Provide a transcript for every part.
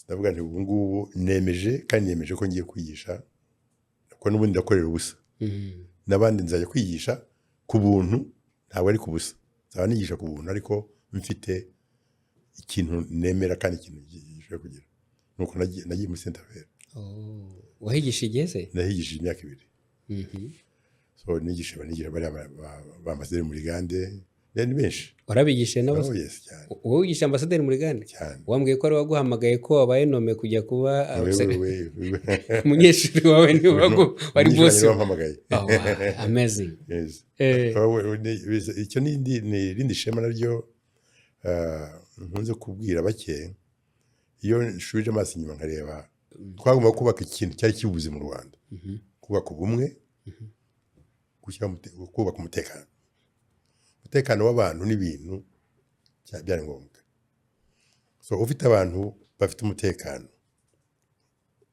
ndavuga nti ubu ngubu nemeje kandi nemeje ko ngiye kwigisha ko n'ubundi ndakorera ubusa n'abandi nzajya kwigisha ku buntu ntabwo ari ku busa nzaba nigisha ku buntu ariko mfite ikintu nemera kandi ikintu gishobora kugira nuko nagiye muri Saint-Avera. Wahigisha igihe se? Nahigishije imyaka 2. So nigisha bari b'ambasaderi muri Gande ni benshi. Warabigishe nabo? Oh yes cyane. Wowe wigisha ambasaderi muri Gande? Cyane. Wambwiye ko ari waguhamagaye ko wabaye nome kujya kuba umunyeshuri wawe ni wari boss. Amazing. Yes. Icyo ni rindi shema naryo nkunze kubwira bake iyo nshuje amaso inyuma nkareba twagomba kubaka ikintu cyari kibuze mu Rwanda. Kubaka ubumwe, kubaka umutekano w'abantu n'ibintu byari ngombwa. So ufite abantu bafite umutekano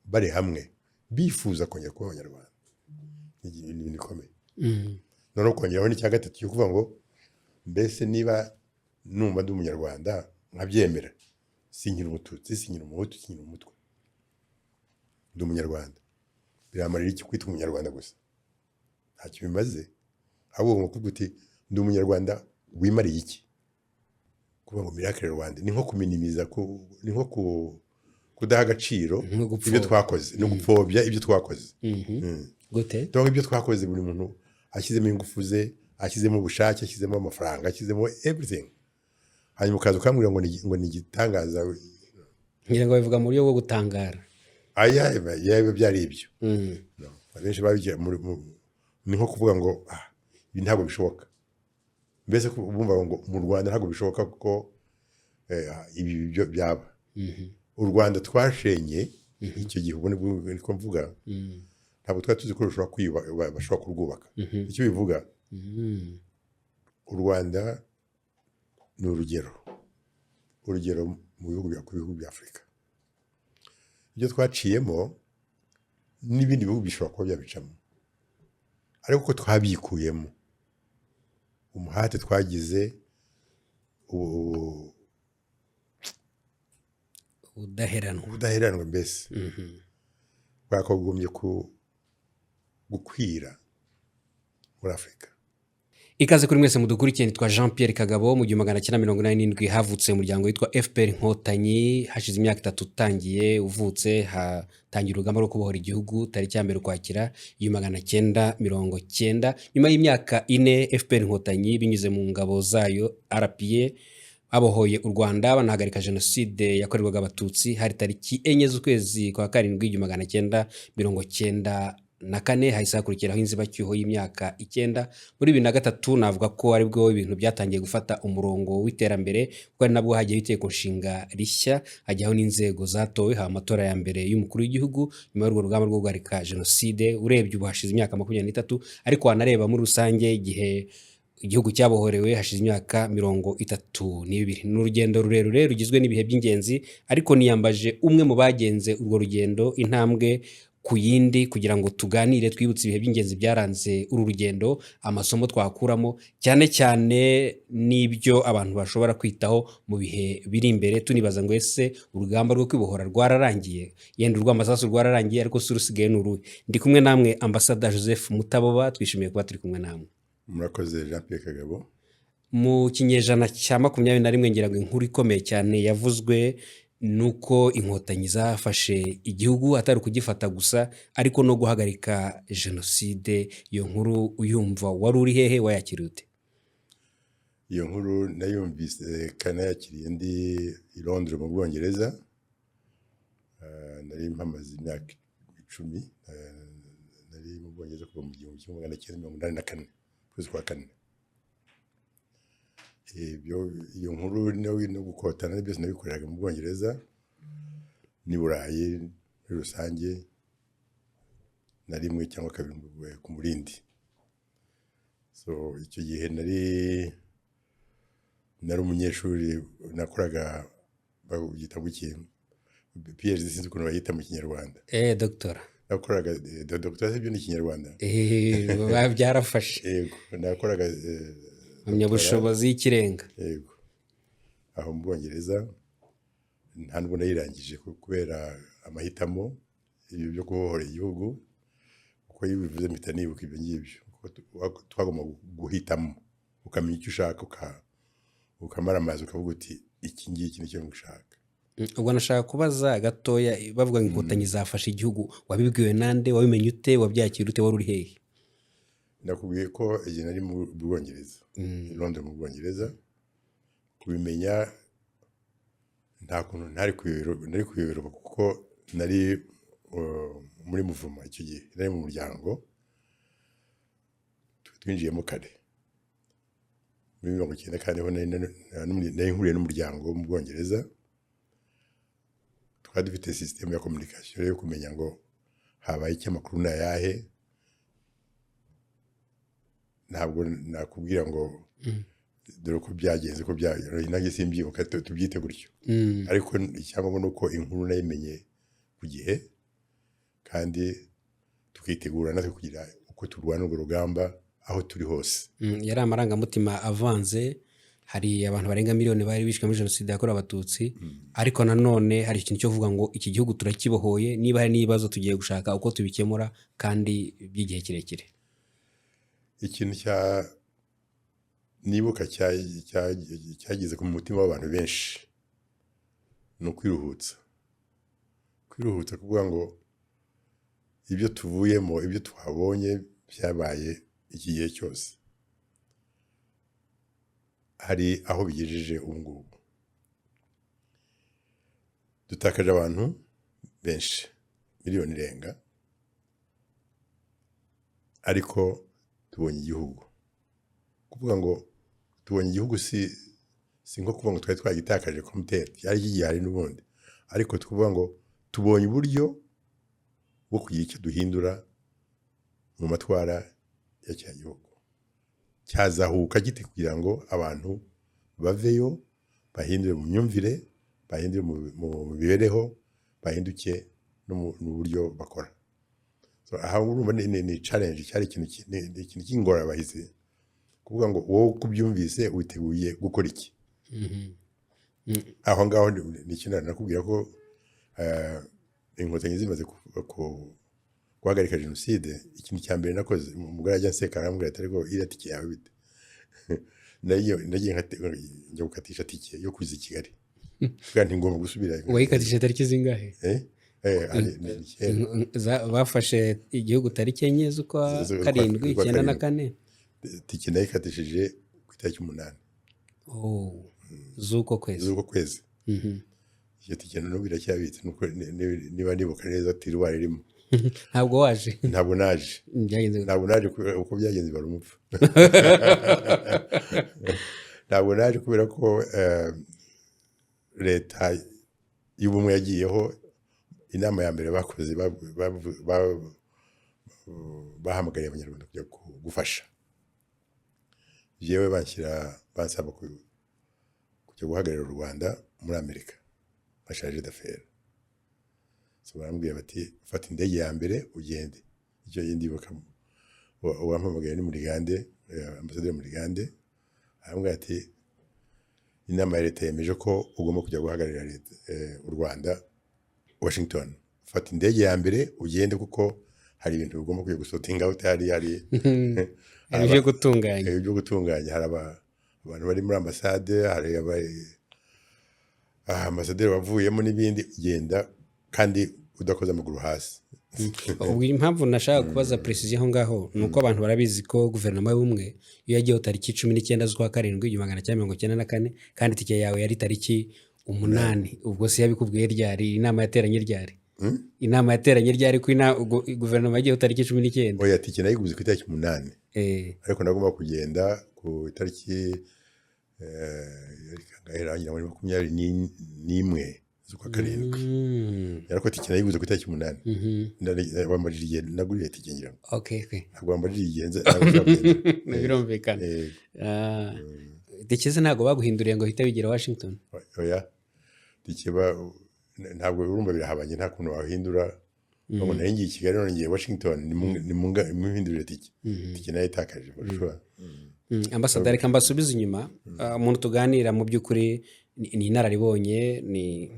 bari hamwe bifuza kongera kuba abanyarwanda ni ibintu bikomeye. Noneho kongeraho n'icya gatatu cyo kuvuga ngo mbese niba numva ndi umunyarwanda nkabyemera sinkira umututsi sinkira umuhutu sinkira umutwe ndi umunyarwanda biramarira iki kwitwa umunyarwanda gusa ntacyo bimaze ahubwo ngo kuvuga uti ndi umunyarwanda wimariye iki kuvuga ngo miracle Rwanda ni nko kuminimiza ni nko kudaha agaciro ibyo twakoze no gupfobya ibyo twakoze. Gute? Donc ibyo twakoze buri muntu ashyizemo ingufu ze ashyizemo ubushake ashyizemo amafaranga ashyizemo everything hanyuma ukaza ukambwira ngo ni igitangaza ngira ngo bivuga mu buryo bwo gutangara yewe byari ibyo abenshi babigira ni nko kuvuga ngo ibi ntabwo bishoboka mbese bumva ngo mu Rwanda ntabwo bishoboka kuko ibi byo byaba u Rwanda twashenye icyo gihe ubone niko mvuga ntabwo twari tuzi ko bashobora kurwubaka icyo bivuga u Rwanda ni urugero mu bihugu bya Afurika ibyo twaciyemo n'ibindi bihugu bishobora kuba byabicamo ariko ko twabikuyemo umuhate twagize ubudaheranwa mbese bwakagombye gukwira muri Afurika. Ikaze kuri mwese mudukurikiye nitwa Jean Pierre Kagabo mu 1987 havutse umuryango witwa FPR Inkotanyi hashize imyaka 3 utangiye uvutse hatangira urugamba rwo kubohora igihugu tariki ya 1 Ukwakira 1990 nyuma y'imyaka 4 FPR Inkotanyi binyuze mu ngabo zayo RPA abohoye u Rwanda banahagarika jenoside yakorerwaga abatutsi hari tariki 4 z'ukwezi kwa 7 1994 hahise hakurikiraho inzibacyuho y'imyaka 9 muri 2003 navuga ko ari bwo ibintu byatangiye gufata umurongo w'iterambere kuko ari nabwo hagiye biteko nshinga rishya hajyaho n'inzego zatowe ha amatora ya mbere y'umukuru w'igihugu nyuma y'urwo rugamba rwo guhagarika jenoside urebye ubu hashize imyaka 23 ariko wanareba muri rusange igihe igihugu cyabohorewe hashize imyaka 32 n'urugendo rurerure rugizwe n'ibihe by'ingenzi ariko niyambaje umwe mu bagenze urwo rugendo intambwe ku yindi kugira ngo tuganire twibutse ibihe by'ingenzi byaranze uru rugendo amasomo twakuramo cyane cyane n'ibyo abantu bashobora kwitaho mu bihe biri imbere tunibaza ngo ese urugamba rwo kwibohora rwararangiye yenda urw'amasasu rwararangiye ariko surusigaye n'uruhe ndi kumwe namwe ambassadeur Joseph Mutaboba twishimiye kuba turi kumwe namwe. Murakoze Jean Pierre Kagabo. Mu kinyejana cya 21 ngira ngo inkuru ikomeye cyane yavuzwe nuko inkotanyi zafashe igihugu atari kugifata gusa ariko no guhagarika jenoside. Iyo nkuru uyumva wari uri hehe wayakirute? Iyo nkuru nayumvise kana yakiriye ndi i Londres mu Bwongereza nari mpamaze imyaka 10 nari mu Bwongereza kuva mu 1984 kwezi kwa 4 iyo nkuru no gukotana byose nabikoreraga mu Bwongereza ni Burayi muri rusange na rimwe cyangwa kabiri ku murindi. So icyo gihe nari umunyeshuri nakoraga bagitabu ki PhD sinzi ukuntu bayita mu Kinyarwanda. Doctor nakoraga doctor se byo ni Kinyarwanda byarafashe. Yego nakoraga umunyabushobozi y'ikirenga. Yego aho mu Bwongereza nta nubwo nayirangije kubera amahitamo ibyo byo kubohora igihugu, kuko iyo bivuze mpita nibuka ibyo ngibyo, twagomba guhitamo ukamenya icyo ushaka ukamara amazi ukavuga uti iki ngiki nicyo ngushaka. ubwo nashaka kubaza gatoya, bavuga ngo inkotanyi zafashe igihugu, wabibwiwe nande, wabimenye ute, wabyakira ute, wari uri hehe? Nakubwiye ko igihe nari mu Bwongereza, i Londres mu Bwongereza, kubimenya nta kuntu nari kuyoberwa kuko nari muri muvuma icyo gihe, nari mu muryango twinjiyemo kare muri 1990 kandi nari nkuriye n'umuryango wo mu Bwongereza. Twari dufite system ya communication yo kumenya ngo habaye iki, amakuru ni ayahe. Ntabwo nakubwira ngo dore ko byagenze ko byagenze, nanjye simbyibuka tubyite gutyo, ariko icyangombwa ni uko inkuru nayimenye ku gihe kandi tukitegura natwe kugira uko turwana urwo rugamba aho turi hose. Yari amarangamutima avanze, hari abantu barenga miliyoni bari bishwe muri jenoside yakorewe abatutsi, ariko nanone hari ikintu cyo kuvuga ngo iki gihugu turakibohoye, niba hari n'ibibazo tugiye gushaka uko tubikemura kandi by'igihe kirekire. Ikintu nibuka cyageze ku mutima w'abantu benshi ni ukwiruhutsa kuvuga ngo ibyo tuvuyemo, ibyo twabonye byabaye iki gihe cyose, hari aho bigejeje ubu ngubu. Dutakaje abantu benshi, miliyoni irenga, ariko tubonye igihugu. Kuvuga ngo tubonye igihugu si nko kuvuga ngo twari twagitakaje komuteri, cyari gihari n'ubundi, ariko tuvuga ngo tubonye uburyo bwo kugira icyo duhindura mu matwara ya cya gihugu, cyazahuka gite kugira ngo abantu baveyo, bahindure mu myumvire, bahindure mu mibereho, bahinduke no mu buryo bakora. Aha urumva ni challenge, cyari ikintu cy'ingorabahizi kuvuga ngo wowe kubyumvise witeguye gukora iki. Aho ngaho ni ikintu nakubwira ko inkotanyi zimaze guhagarika jenoside, ikintu cya mbere nakoze, umugore ajya anseka arambwira ati ariko iriya tike yawe bite? Nagiye njya gukatisha tike yo kuza i Kigali kandi ngomba gusubira. Wayikatisha tariki zingahe? Bafashe igihugu tariki enye z'ukwa karindwi 1994. Tike nayikatishije ku itariki 8 z'uko kwezi. Iyo tike none biracyabitse, nuko niba nibuka neza tirwari ririmo. Ntabwo waje? Ntabwo naje uko byagenze bari umupfu. Ntabwo naje kubera ko leta y'ubumwe yagiyeho, inama ya mbere bakoze bahamagariye abanyarwanda kujya gufasha. Yewe bansaba kujya guhagararira u Rwanda muri Amerika, bashaje d'affaires. So barambwira bati fata indege ya mbere ugende. Icyo ndibuka uwampamagaye ni Murigande, ambasaderi Murigande, arambwira ati inama ya leta yemeje ko ugomba kujya guhagararira u Rwanda Washington. Fata indege ya mbere ugende kuko hari ibintu ugomba kujya gusotinga utari ibyo gutunganya. Hari abantu bari muri ambasade, hari ambasaderi bavuyemo n'ibindi, genda kandi udakoze amaguru hasi. Ubwo impamvu nashaka kubaza precision aho ngaho nuko abantu barabizi ko guverinoma y'ubumwe iyo yagiye tariki 19 z'ukwa karindwi 1994 kandi tike yawe yari tariki 8. Ubwo se yabikubwiye ryari? Inama yateranye ryari? Inama yateranye ryari ku guverinoma yagiye tariki 19? Oya, tike nayiguze ku itariki 8. Ariko nagomba kugenda ku itariki kangahe muri 21 z'ukwa karindwi. Yarako tike nayiguze ku itariki 8. Bambajije naguriye tike ngira. Okay. Ntabwo bambajije igenze. Birumvikana. Tike ntabwo baguhinduriye ngo hita bigera Washington? Oya, tike ntabwo urumva birahabanye, nta kuntu wahindura. Ngo naringiye i Kigali none ngiye Washington, ni muhindurire tike. Tike nayo itakaje bashobora. Ambasaderi kambasubiza inyuma, umuntu tuganira mu by'ukuri ni inararibonye, ni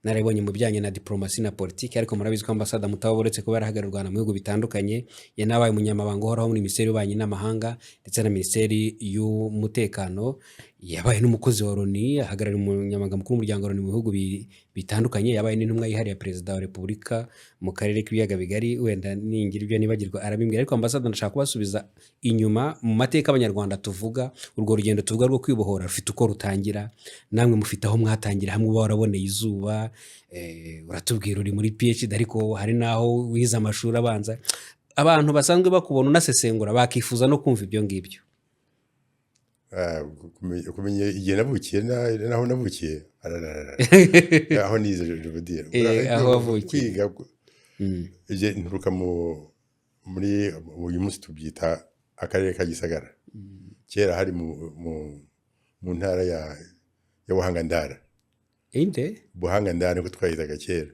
narabibonye mu bijyanye na diplomasi na politiki, ariko murabizi ko ambasada Mutabo uretse kuba yarahagarariye u Rwanda mu bihugu bitandukanye, yanabaye umunyamabanga uhoraho muri minisiteri y'ububanyi n'amahanga ndetse na minisiteri y'umutekano, yabaye n'umukozi wa Loni, ahagarariye umunyamabanga mukuru w'umuryango wa Loni mu bihugu bitandukanye, yabaye n'intumwa yihariye ya perezida wa repubulika mu karere k'ibiyaga bigari. Wenda ningira ibyo nibagirwa arabimbwira, ariko ambasada ndashaka kubasubiza inyuma mu mateka abanyarwanda tuvuga, urwo rugendo tuvuga rwo kwibohora rufite uko rutangira, namwe mufite aho mwatangira hamwe uba waraboneye izuba. Uratubwira uri muri PhD ariko hari naho wize amashuri abanza, abantu basanzwe bakubona unasesengura bakifuza no kumva ibyo ngibyo. kumenya igihe navukiye naho navukiye aho nize Jovadire aho wavukiye kwiga nturuka muri uyu munsi tubyita akarere ka Gisagara. Kera hari mu ntara ya Buhanga-Ndara. Buhanga-Ndara niko twahitaga kera.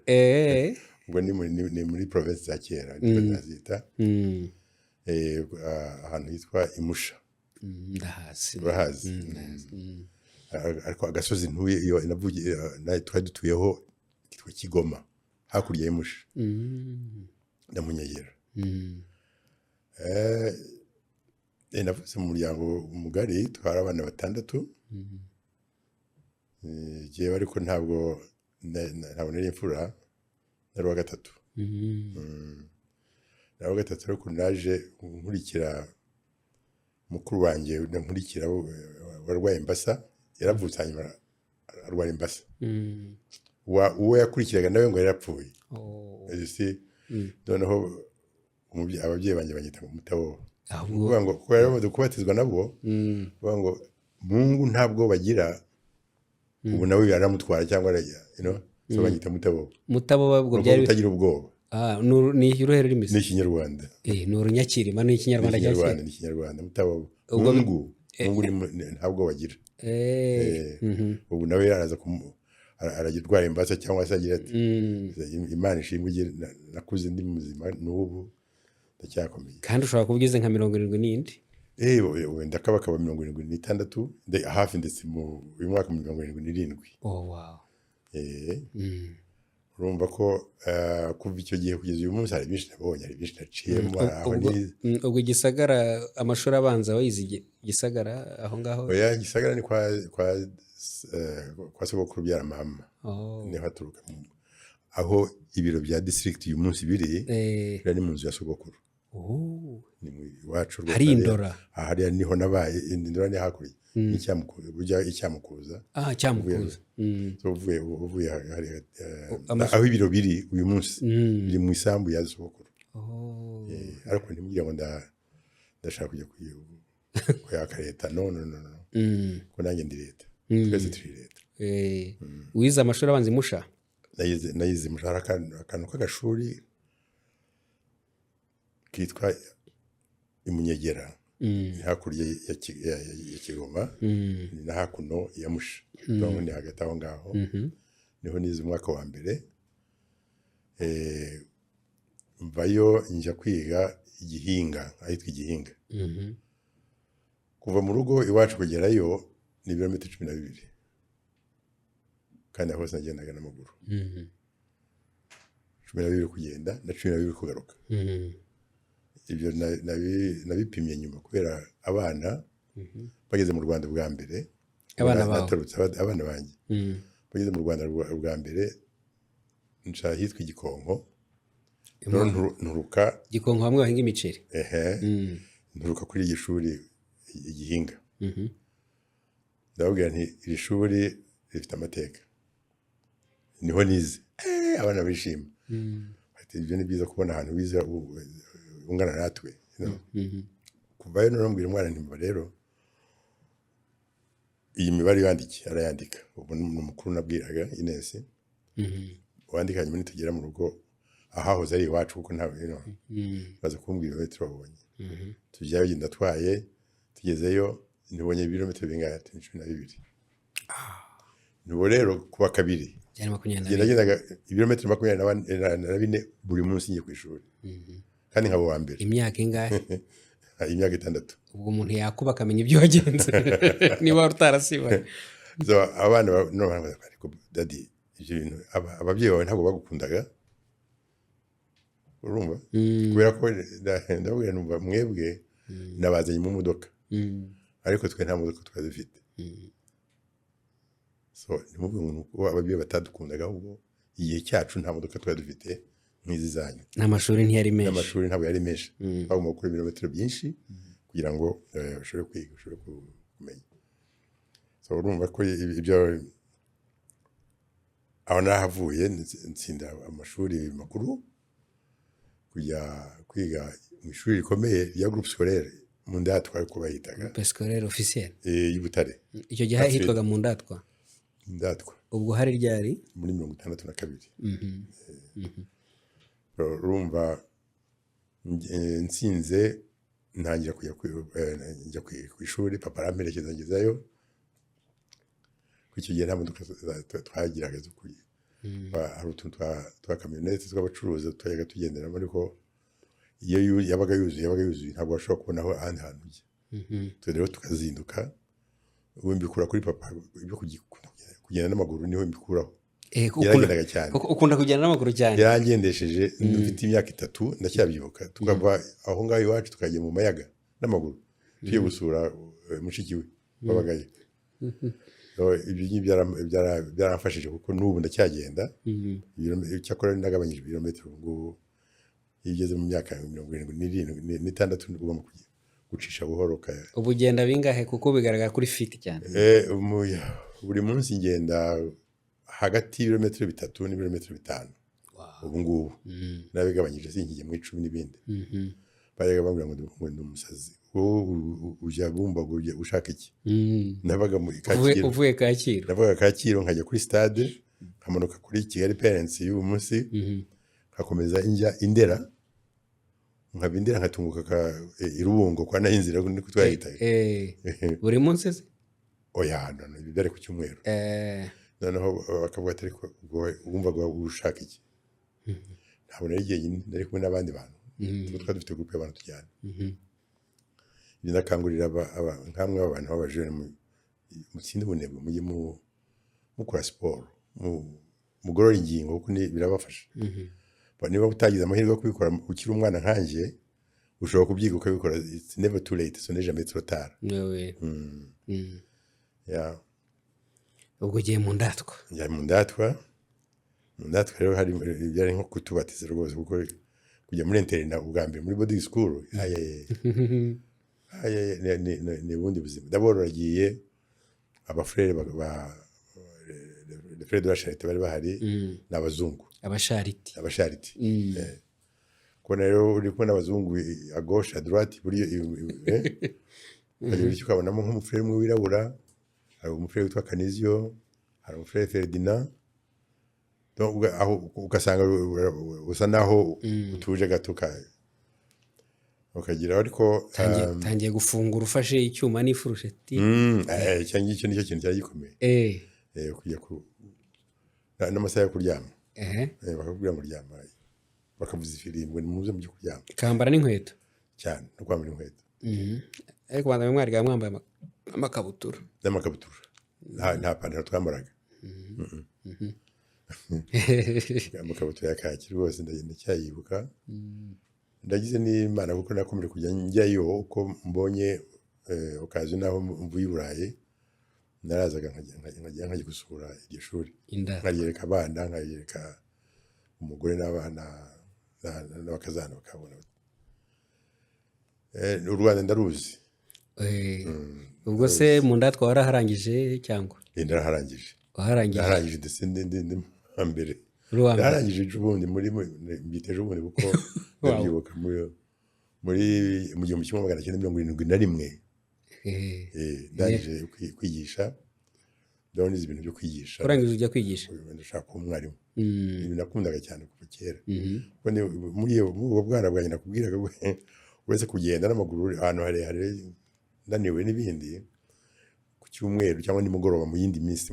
Ubwo ni muri province za kera nazita ahantu hitwa Imusha. Ndahazi. Ariko agasozi ntuye iyo navugiye twari dutuyeho kitwa Kigoma hakurya y'Imusha na Munyegera. Navutse mu muryango mugari, twari abana 6. Jewe ariko ntabwo nari imfura, nari wa gatatu. Nari wa gatatu ariko naje nkurikira mukuru wanjye, nkurikira warwaye imbasa, yaravutse hanyuma arwara imbasa. Uwo yakurikiraga nawe ngo yarapfuye. Noneho ababyeyi banjye banyita ngo Mutabo. Kuvuga ngo kuko yaramaze kubatizwa nabo, kuvuga ngo Mungu ntabwo bagira, ubu nawe yaramutwara cyangwa so banyita Mutabo. Mutabo babwo byari utagira ubwoba. Ni uruhero rw'imizi. Ni Ikinyarwanda. Ni urunyakirima, ni Ikinyarwanda cya kera. Ni Ikinyarwanda. Mutabo Mungu ntabwo bagira. Ubu nawe yaraza aragirwara imbasa cyangwa se agira ati Imana ishimwe nakuze ndi muzima n'ubu ndacyakomeye. Kandi ushobora kubwize nka 70 wenda kabakaba 76 hafi, ndetse uyu mwaka 77. Wow. Urumva ko kuva icyo gihe kugeza uyu munsi hari byinshi nabonye, hari byinshi naciyemo. Ubwo Gisagara amashuri abanza wayize Gisagara aho ngaho? Oya, Gisagara ni kwa sogokuru byara mama. Niho haturuka aho ibiro bya district uyu munsi biri ni mu nzu ya sogokuru. Ni mu iwacu hari Indora. Hariya niho nabaye. Indora ni hakurya Icyamukuza. Cyamukuza. So uvuye aho ibiro biri uyu munsi biri mu isambu ya sogokuru. Ariko ntimugire ngo ndashaka kujya kuyaka leta. No. Ko nanjye ndi leta. Twese turi leta. Wize amashuri abanza Imusha? Nayize Imusha. Akantu k'agashuri kitwa Imunyegera, hakurya ya Kigoma, na hakuno ya Musha. Ni hagati aho ngaho. Niho nize umwaka wa mbere. Mvayo njya kwiga Igihinga, ahitwa Igihinga. Kuva mu rugo iwacu kugerayo ni ibirometero 12, kandi hose nagendaga n'amaguru. 12 kugenda na 12 kugaruka. Ibyo nabipimye nyuma kubera abana bageze mu Rwanda bwa mbere. Abana banjye bageze mu Rwanda bwa mbere, nca hitwa Gikonko. Nturuka Gikonko hamwe bahinga imiceri. Nturuka kuri iyi shuri Igihinga. Ndababwira nti iri shuri rifite amateka. Niho nize. Abana bishima. Ibyo ni byiza kubona ahantu wize ungana natwe. Kuvayo narambwira umwana nti rero iyi mibare yandiki arayandika. Ubu n'umukuru nabwiraga Ines. Wandika nyuma nitugera mu rugo ahahoze ari iwacu kuko ntawe baza kumbwira bari turabonye. Tujyayo genda twaye, tugezeyo nibonye ibirometero bingahe? 12. Nubo rero kuba kabiri. Gendaga ibirometero 24 buri munsi ngiye ku ishuri. Kandi nkabo wa mbere. Imyaka ingahe? Imyaka 6. Ubwo umuntu yakuba akamenya ibyo wagenze niba utarasiba. So abana no ariko daddy ibyo bintu ababyeyi bawe ntabwo bagukundaga urumva kubera ko ndabwira numva mwebwe nabazanye mu modoka ariko twe nta modoka twari dufite so nimuvuge ngo ababyeyi batadukundaga ahubwo igihe cyacu nta modoka twari dufite nk'izi zanyu n'amashuri ntiyari menshi n'amashuri ntabwo yari menshi bagomba gukora ibirometero byinshi kugira ngo ushobore kwiga ushobore kumenya so urumva ko ibyo aho nahavuye nsinda amashuri makuru kujya kwiga mu ishuri rikomeye rya groupe scolaire mu ndatwa ariko bayitaga groupe scolaire officiel y'Ibutare icyo gihe hitwaga mu ndatwa ubwo hari ryari muri 62 urumva nsinze ntangira kujya ku ishuri papa aramperekeza ngezayo icyo gihe nta modoka twagiraga zo kujya hari utuntu twa kamyoneti tw'abacuruzi twajaga tugenderamo ariko iyo yabaga yuzuye ntabwo washobora kubona aho ahandi hantu ujya twe rero tukazinduka ubu mbikura kuri papa ibyo kugenda n'amaguru niho mbikuraho yaragendaga cyane ukunda kugenda n'amaguru cyane yarangendesheje mfite imyaka 3 ndacyabyibuka tukava aho ngaho iwacu tukajya mu mayaga n'amaguru tugiye gusura mushiki we babagaye ibyo byaramfashije kuko n'ubu ndacyagenda cyakora ndagabanyije ibirometero ngo iyo ugeze mu myaka 76 ugomba gucisha buhoro ubu ugenda bingahe kuko bigaragara kuri fit cyane buri munsi ngenda hagati y'ibirometero 3 n'ibirometero 5 ubu ngubu nabigabanyije sinkiye mu 10 n'ibindi bajyaga bambwira ngo ndi umusazi ujya bumva ushaka iki nabaga muri Kacyiru uvuye Kacyiru nabaga Kacyiru nkajya kuri stade nkamanuka kuri Kigali Parents y'uyu munsi nkakomeza injya Indera nkabindera nkatunguka irubungo kwa nahinzira niko twahitaye buri munsi se oya none bibere ku cyumweru noneho bakavuga ati ariko wumva ushaka iki ntabwo nari igihe nari kumwe n'abandi bantu twari dufite groupe y'abantu tujyana ibyo nakangurira nkamwe abantu b'abajene mu kindi bunebwe mujye mukora siporo mugorora ingingo kuko birabafasha niba utagize amahirwe yo kubikora ukiri umwana nkanjye ushobora kubyiga ukabikora it's never too late so neje metro tard ubwo ugiye mu ndatwa mu ndatwa rero hari byari nko kutubatiza rwose kuko kujya muri internet ubwa mbere muri boarding school ni bundi buzima d'abord ragiye abafrere les frères de la charité bari bahari n'abazungu abashariti kona rero uri kubona abazungu à gauche à droite buri icyo ukabonamo nk'umufrere umwe wirabura hari umufrere witwa Canizio hari umufrere Ferdinand donc aho ugasanga usa naho utuje gatuka ukagira ariko tangiye gufungura ufashe icyuma n'ifurusheti cyangwa icyo nicyo kintu cyari gikomeye kujya n'amasaha yo kuryama bakakubwira ngo ryama bakavuza ifirimbo nimuze mu byo kuryama kambara n'inkweto cyane no kwambara inkweto ariko banza mwariga mwambaye amakabutura nta pantaro twambaraga amakabutura ya kaki rwose ndagenda cyayibuka ndagize n'Imana kuko nakomeje kujya njyayo uko mbonye ukazi naho mvuye i Burayi narazaga nkajya gusura iryo shuri nkayereka abana nkayereka umugore n'abana n'abakazana bakabona u Rwanda ndaruzi ubwo se mu ndatwa waraharangije cyangwa ndarangije ndetse ndi mbere narangije ubundi muri mbiteje ubundi kuko ndabyibuka muri mu 1971 ndangije kwigisha ndabona ibintu byo kwigisha urangije ujya kwigisha ndashaka umwarimu ibintu nakundaga cyane kuva kera muri ubwo bwana bwanjye nakubwiraga uretse kugenda n'amaguru ahantu harehare ndaniwe n'ibindi ku cyumweru cyangwa nimugoroba mu yindi minsi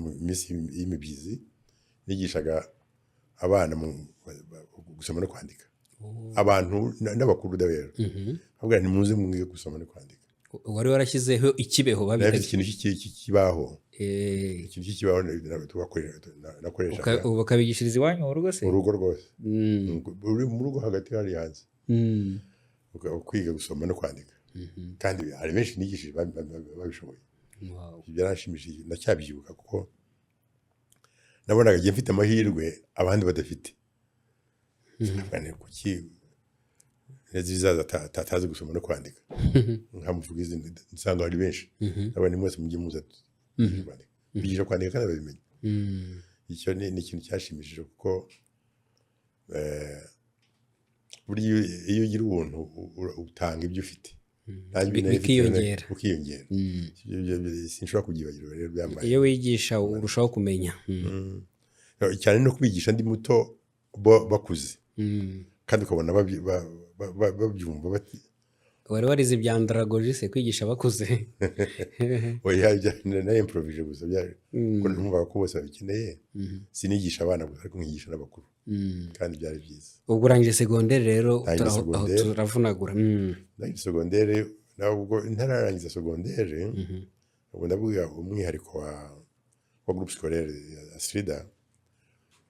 y'imibyizi nigishaga abana gusoma no kwandika abantu n'abakuru dabera ahubwo ntimuze mwige gusoma no kwandika wari warashyizeho ikibeho babita ikintu cy'ikibaho ikintu cy'ikibaho nakoreshaga ubu bakabigishiriza iwanyu mu rugo se? mu rugo rwose, uri mu rugo hagati hari hanze, kwiga gusoma no kwandika, kandi hari benshi nigishije babishoboye. Byaranshimishije, ndacyabyibuka kuko nabonaga igihe mfite amahirwe abandi badafite. Kuki zizaza atazi gusoma no kwandika, nkamuvuga izina nsanga hari benshi, abandi mwese mujye muza bigisha kwandika kandi babimenya. Icyo ni ikintu cyashimishije kuko iyo ugira ubuntu utanga ibyo ufite, bikiyongera. Sinshobora kubyibagirwa rero, byambaye. Iyo wigisha urushaho kumenya, cyane no kubigisha ndi muto bakuze, kandi ukabona babyumva bati. Wari warize ibya andragogy se kwigisha bakuze? Oya, na improvise gusa ko numva ko bose babikeneye, sinigisha abana gusa ariko nkigisha n'abakuru, kandi byari byiza. Ubwo urangije segonderi rero aho turavunagura. Ndangije segonderi, nabwo ntararangiza segonderi, ubwo ndavuga umwihariko wa groupe scolaire Astrida,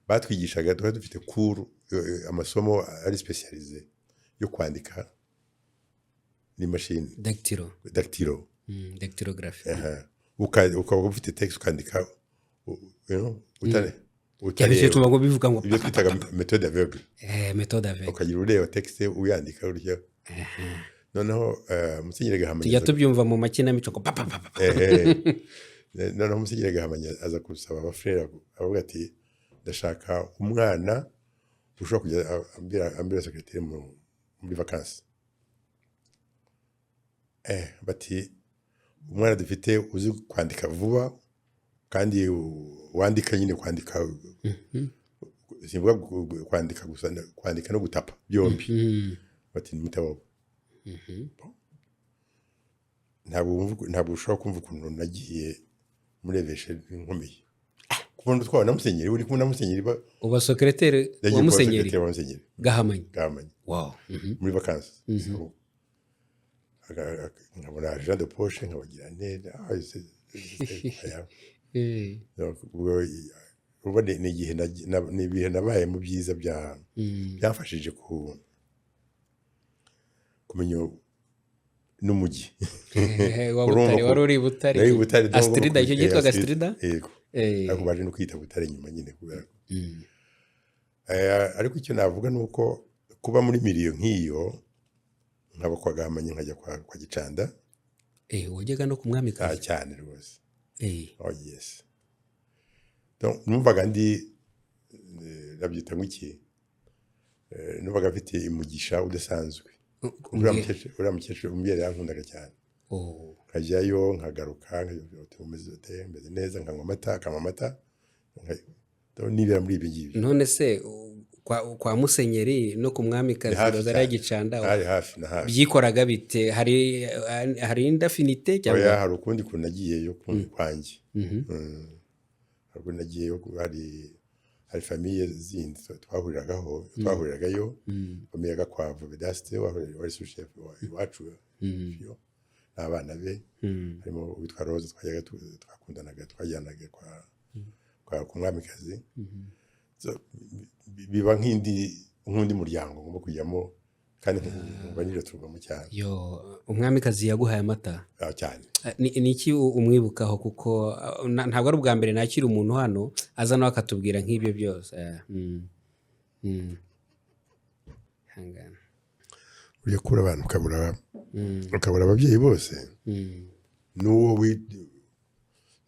batwigishaga twari dufite cours, amasomo ari specialisé yo kwandika n'imashini dactylographie. Ukaba ufite text ukandika, utari tubago bivuga ngo ibyo twitaga méthode aveugle. Méthode aveugle. Ukagira ureba text uyandika uryo. Noneho Musenyeri Gahamanya tujya tubyumva mu makinamico ko papa. Noneho Musenyeri Gahamanya aza gusaba abafrere, avuga ati ndashaka umwana ushobora kujya ambira secrétaire muri vacances. Bati umwana dufite uzi kwandika vuba kandi wandika nyine kwandika, simvuga kwandika gusa, kwandika no gutapa byombi. Bati mutabo. Ntabwo ushobora kumva ukuntu nagiye mureveshe nkomeye kubona twabona Musenyeri, uri kumwe na Musenyeri uba secrétaire wa Musenyeri Gahamanya. Wow. Muri vacances. Nkabona Jean de Poche, nkabagira neza. Ubu ni ibihe nabaye mu byiza byafashije kumenya n'umujyi. Wari uri Butare. Astrida, icyo cyitwaga Astrida? Yego. Ariko baje no kwita Butare nyuma nyine kubera. Ariko icyo navuga ni uko kuba muri miliyo nk'iyo, nkaba kwa Gahamanya nkajya kwa Gicanda. Wajyaga no ku Mwamikazi? Cyane rwose. Oh yes. Donc numvaga nabyita ngiki, numvaga mfite imugisha udasanzwe. Uriya mukecuru umubyeyi yankundaga cyane. Nkajyayo nkagaruka, meze neza, nkanywa amata, nibera muri ibyo ngibyo. None se kwa Musenyeri no ku Mwamikazi Rozariya Gicanda hari hafi na hafi, byikoraga bite? Hari indafinite cyangwa? Oya, hari ukundi kuntu nagiyeyo kwanjye. Hari nagiyeyo, hari famille zindi twahuriragayo, famille Gakwavu Vedaste wari sous-chef iwacu, n'abana be, harimo uwitwa Rose twakundanaga, twajyanaga kwa Mwamikazi. Biba nk'undi muryango ngomba kujyamo, kandi nkumva turwamo cyane. Umwamikazi yaguhaye amata cyane. Ni iki umwibukaho? Kuko ntabwo ari ubwa mbere nakira umuntu hano aza nawe akatubwira nk'ibyo byose. Hangana ujya kura abantu ukabura ababyeyi bose, n'uwo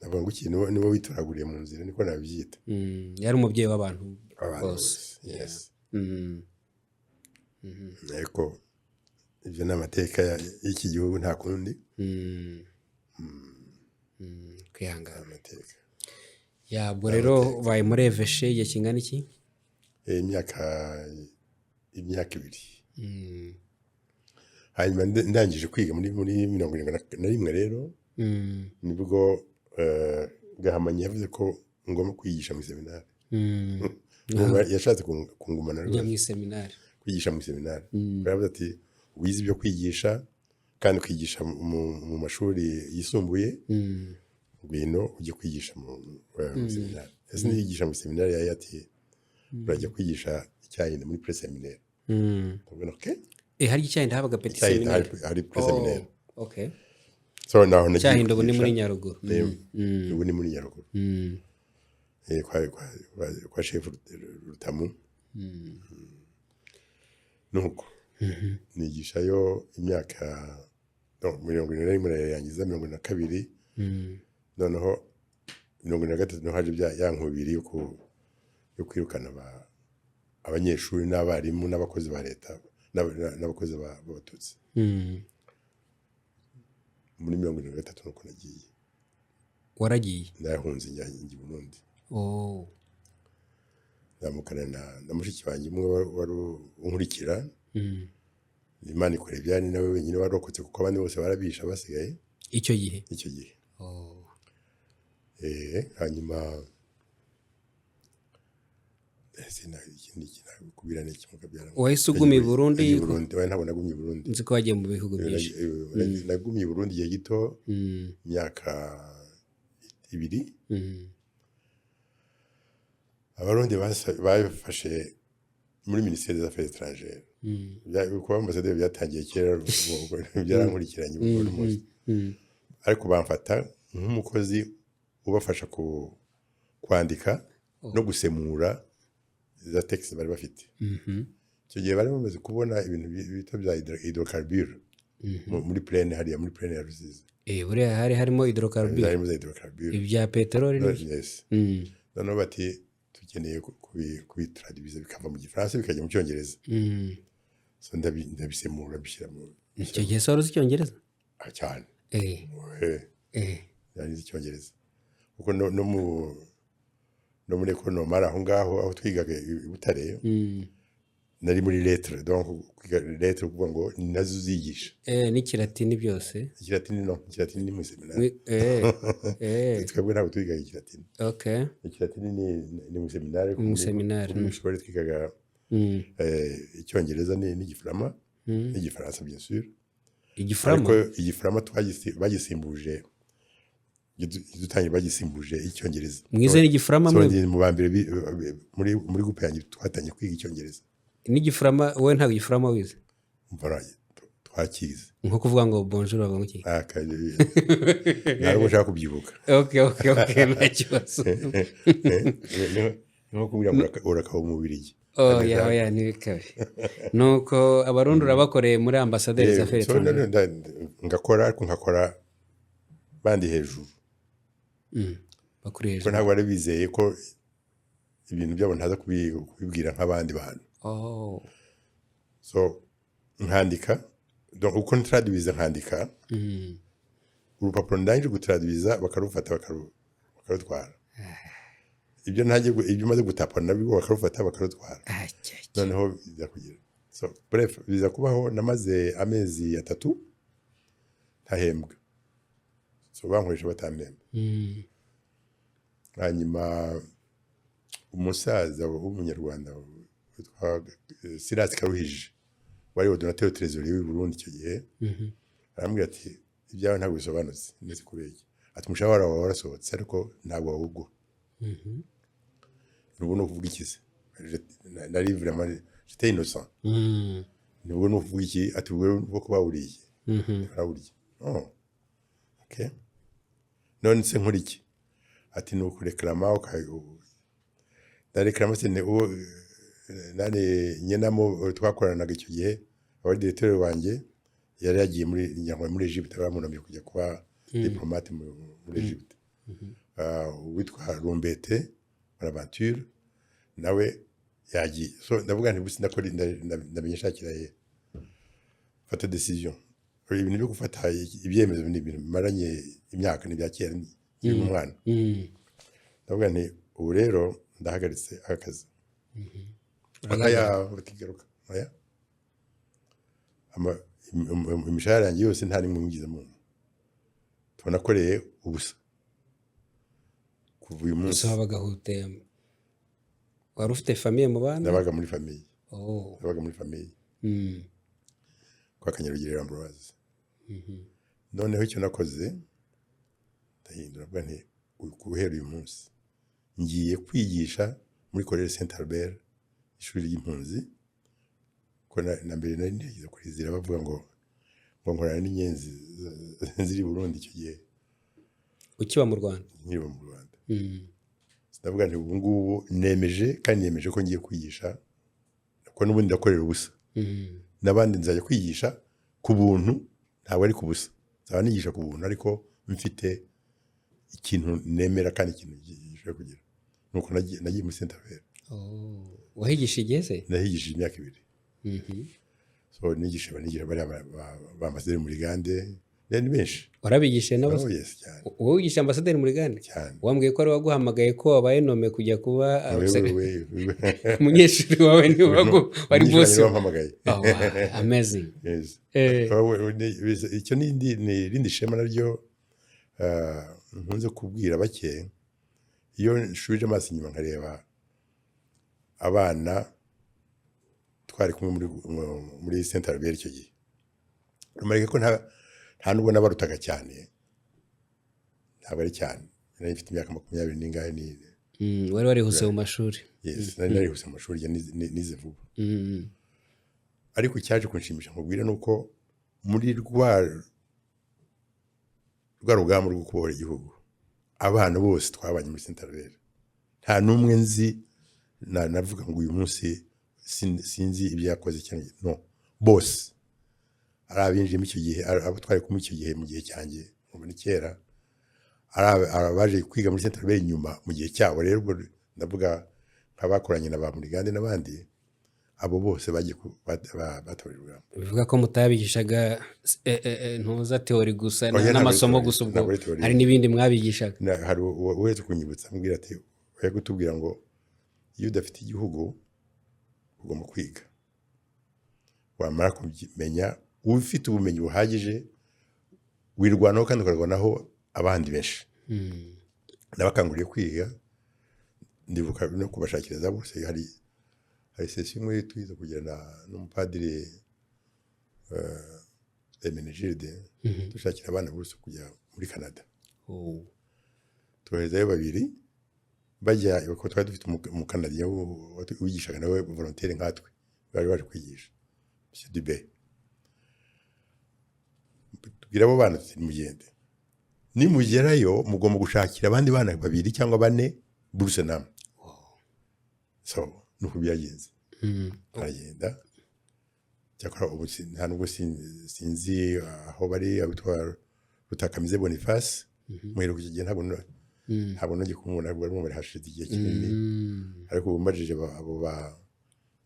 navuga ngo ikintu niwo witoraguriye mu nzira, niko nabyita. Yari umubyeyi w'abantu bose. Yes. Ariko ibyo ni amateka y'iki gihugu, nta kundi. Kwihangana amateka. Ubwo rero baye muri eveshe igihe kingana iki? Imyaka 2. Hanyuma ndangije kwiga muri 71 rero, nibwo Gahamanya yavuze ko ngomba kwigisha mu seminari. Yashatse kungumana rwose kwigisha mu seminari. Baravuze ati wize ibyo kwigisha kandi kwigisha mu mashuri yisumbuye, ngwino ujye kwigisha mu seminari ese niyigisha mu seminari ya IAT urajya kwigisha icyayi muri pre-seminaire ndabona okay hari icyayi habaga petit icyayi seminaire hari pre-seminaire okay so naho nagiye cyahindo ubu ni muri Nyaruguru ubu ni muri Nyaruguru kwa chef Rutamu nuko nigishayo imyaka mirongo ine n'imwe yangiza 42 noneho 43 no haje yankubiri yo kwirukana abanyeshuri n'abarimu n'abakozi ba leta n'abakozi b'abatutsi muri 43 nuko nagiye waragiye ndahunze njya Burundi ndamukana na mushiki wanjye umwe wari unkurikira Imana ikora ibyani nawe wenyine warokotse kuko abandi bose barabisha basigaye icyo gihe hanyuma sina ikindi kubira n'iki mukabyara wahise ugumye Burundi waye ntabwo nagumye Burundi nzi ko wagiye mu bihugu byinshi nagumye Burundi igihe gito imyaka 2 abarundi bafashe muri ministère des affaires étrangères kuba ambasaderi byatangiye kera byarankurikiranye buri munsi ariko bamfata nk'umukozi ubafasha kwandika no gusemura za texte bari bafite icyo gihe bari bamaze kubona ibintu bita bya hydrocarbure muri plaine hariya muri plaine ya Rusizi buriya harimo hydrocarbure ibya peteroli noneho bati tukeneye kubitraduiza bikava mu gifaransa bikajya mu cyongereza so ndabisemura bishyira mu icyo gihe so uzi icyongereza cyane yanize icyongereza kuko no muri economie aho ngaho aho twigaga i Butare nari muri lettre donc kwiga lettre kuvuga ngo nazo zigisha n'ikilatini byose ikilatini ni mu seminari twebwe ntabwo twigaga ikilatini ikilatini ni mu seminari mu shuri twigaga icyongereza n'igifaransa n'igifaransa bien sûr igifaransa bagisimbuje dutangiye bagisimbuje icyongereza mwize n'igifaransa mu bambere muri groupe yanjye twatangiye kwiga icyongereza n'igifaransa wowe ntabwo igifaransa wize twakize nko kuvuga ngo bonjour bavuga iki ntabwo ushaka kubyibuka okay nta kibazo nko kubwira urakaba umubirigi ya ntibikabe nuko abarundi urabakoreye muri ambassadeur des affaires étrangères ngakora ariko nkakora bandi hejuru bakuri hejuru ko ntabwo bari bizeye ko ibintu byabo ntaza kubibwira nk'abandi bantu so nkandika donc uko ntraduiza nkandika urupapuro ndangije gutraduiza bakarufata bakarutwara ibyo maze gutapana nabwo bakarufata bakarutwara noneho biza kugira so bref biza kubaho namaze amezi 3 ntahembwa so bankoresha batampemba hanyuma umusaza w'umunyarwanda witwa Silas Karuhije wari ordinateur trésorier w'i Burundi icyo gihe arambwira ati ibyawe ntabwo bisobanutse ndetse kubeki ati umushahara wawe warasohotse ariko ntabwo wawugwa nubu no kuvuga ikize nari vraiment j'étais innocent nubu no kuvuga iki ati ubwo ko bawuriye barawuriye okay none se nkuri iki ati no kureklama ndareklama se ne nane nyenamo twakoranaga icyo gihe abari directeur wanjye yari yagiye muri Egypte bamunamye kujya kuba diplomate muri Egypte witwa Rumbete Bonaventure nawe yagiye so ndavuga nti busi ndakora ndamenyeshakira ye fata decision ibintu byo gufata ibyemezo ni ibintu maranye imyaka n'ibyakera n'umwana ndavuga nti ubu rero ndahagaritse akazi batigaruka imishahara yanjye yose nta nimwe ngize muntu tunakoreye ubusa kuva uyu munsi habagahute wari ufite famille mu bana nabaga muri famille kwa Kanyarugire Ambroise noneho icyo nakoze ndahindura mvuga nti guhera uyu munsi ngiye kwigisha muri Collège Saint Albert ishuri ry'impunzi ko na mbere nari nigeze kurizira bavuga ngo nkorana n'inyenzi ziri Burundi icyo gihe ukiba mu Rwanda nkiri mu Rwanda ndavuga nti ubu ngubu nemeje ko ngiye kwigisha ko n'ubundi ndakorera ubusa n'abandi nzajya kwigisha ku buntu ntabwo ari ku busa nzaba nigisha ku buntu ariko mfite ikintu nemera kandi ikintu gishobora kugira nuko nagiye muri Saint Albert. wahigisha igihe se? Nahigishije imyaka 2. So nigisha bari b'ambasaderi muri Gande ni benshi. Warabigishije n'abase? Yes cyane. Wowe wigisha ambasaderi muri Gande? Cyane. Wambwiye ko ari waguhamagaye ko wabaye nome kujya kuba umunyeshuri wawe ni wari boss. Amazing. Yes. Icyo ni rindi shema naryo nkunze kubwira bake iyo nshuje amaso inyuma nkareba abana twari kumwe muri Saint Albert icyo gihe rumarike ko nta nubwo nabarutaga cyane ntabwo ari cyane nari mfite imyaka 20 n'ingahe ni wari warihuse mu mashuri. Yes nari narihuse mu mashuri nize vuba ariko cyaje kunshimisha nkubwira nuko muri rwa rugamba rwo kubohora igihugu abana bose twabanye muri Saint Albert nta numwe nzi navuga ngo uyu munsi sinzi ibyo yakoze cyane no bose arabinjye icyo gihe abo twari kumwe icyo gihe mu gihe cyanjye muri kera arabaje kwiga muri Saint Albert nyuma mu gihe cyabo rero ndavuga nk'abakoranye na ba muri Gande n'abandi abo bose bagiye batorerwa. Bivuga ko mutabigishaga ntuza teori gusa n'amasomo gusa ubwo hari n'ibindi mwabigishaga. Hari uweze kunyibutsa mbwira ati oya gutubwira ngo iyo udafite igihugu ugomba kwiga wamara kumenya ufite ubumenyi buhagije wirwanaho kandi ukarwanaho abandi benshi. Nabakanguriye kwiga ndibuka no kubashakiriza bose hari session imwe twiza kugenda n'umupadiri Emenegilde dushakira abana bose kujya muri Canada. Tuherezayo babiri bajya ko twari dufite mu Canada wigishaga nawe volontaire nkatwe bari baje kwigisha Monsieur Dubé. Tubwira abo bana mugende nimugerayo mugomba gushakira abandi bana babiri cyangwa 4 buruse namwe. So nuko byagenze aragenda cyakora ubu nta nubwo sinzi aho bari abitwara Rutakamize Boniface muheruka igihe ntabwo nongeye kumubona barimo bari hashize igihe kinini ariko ubumajije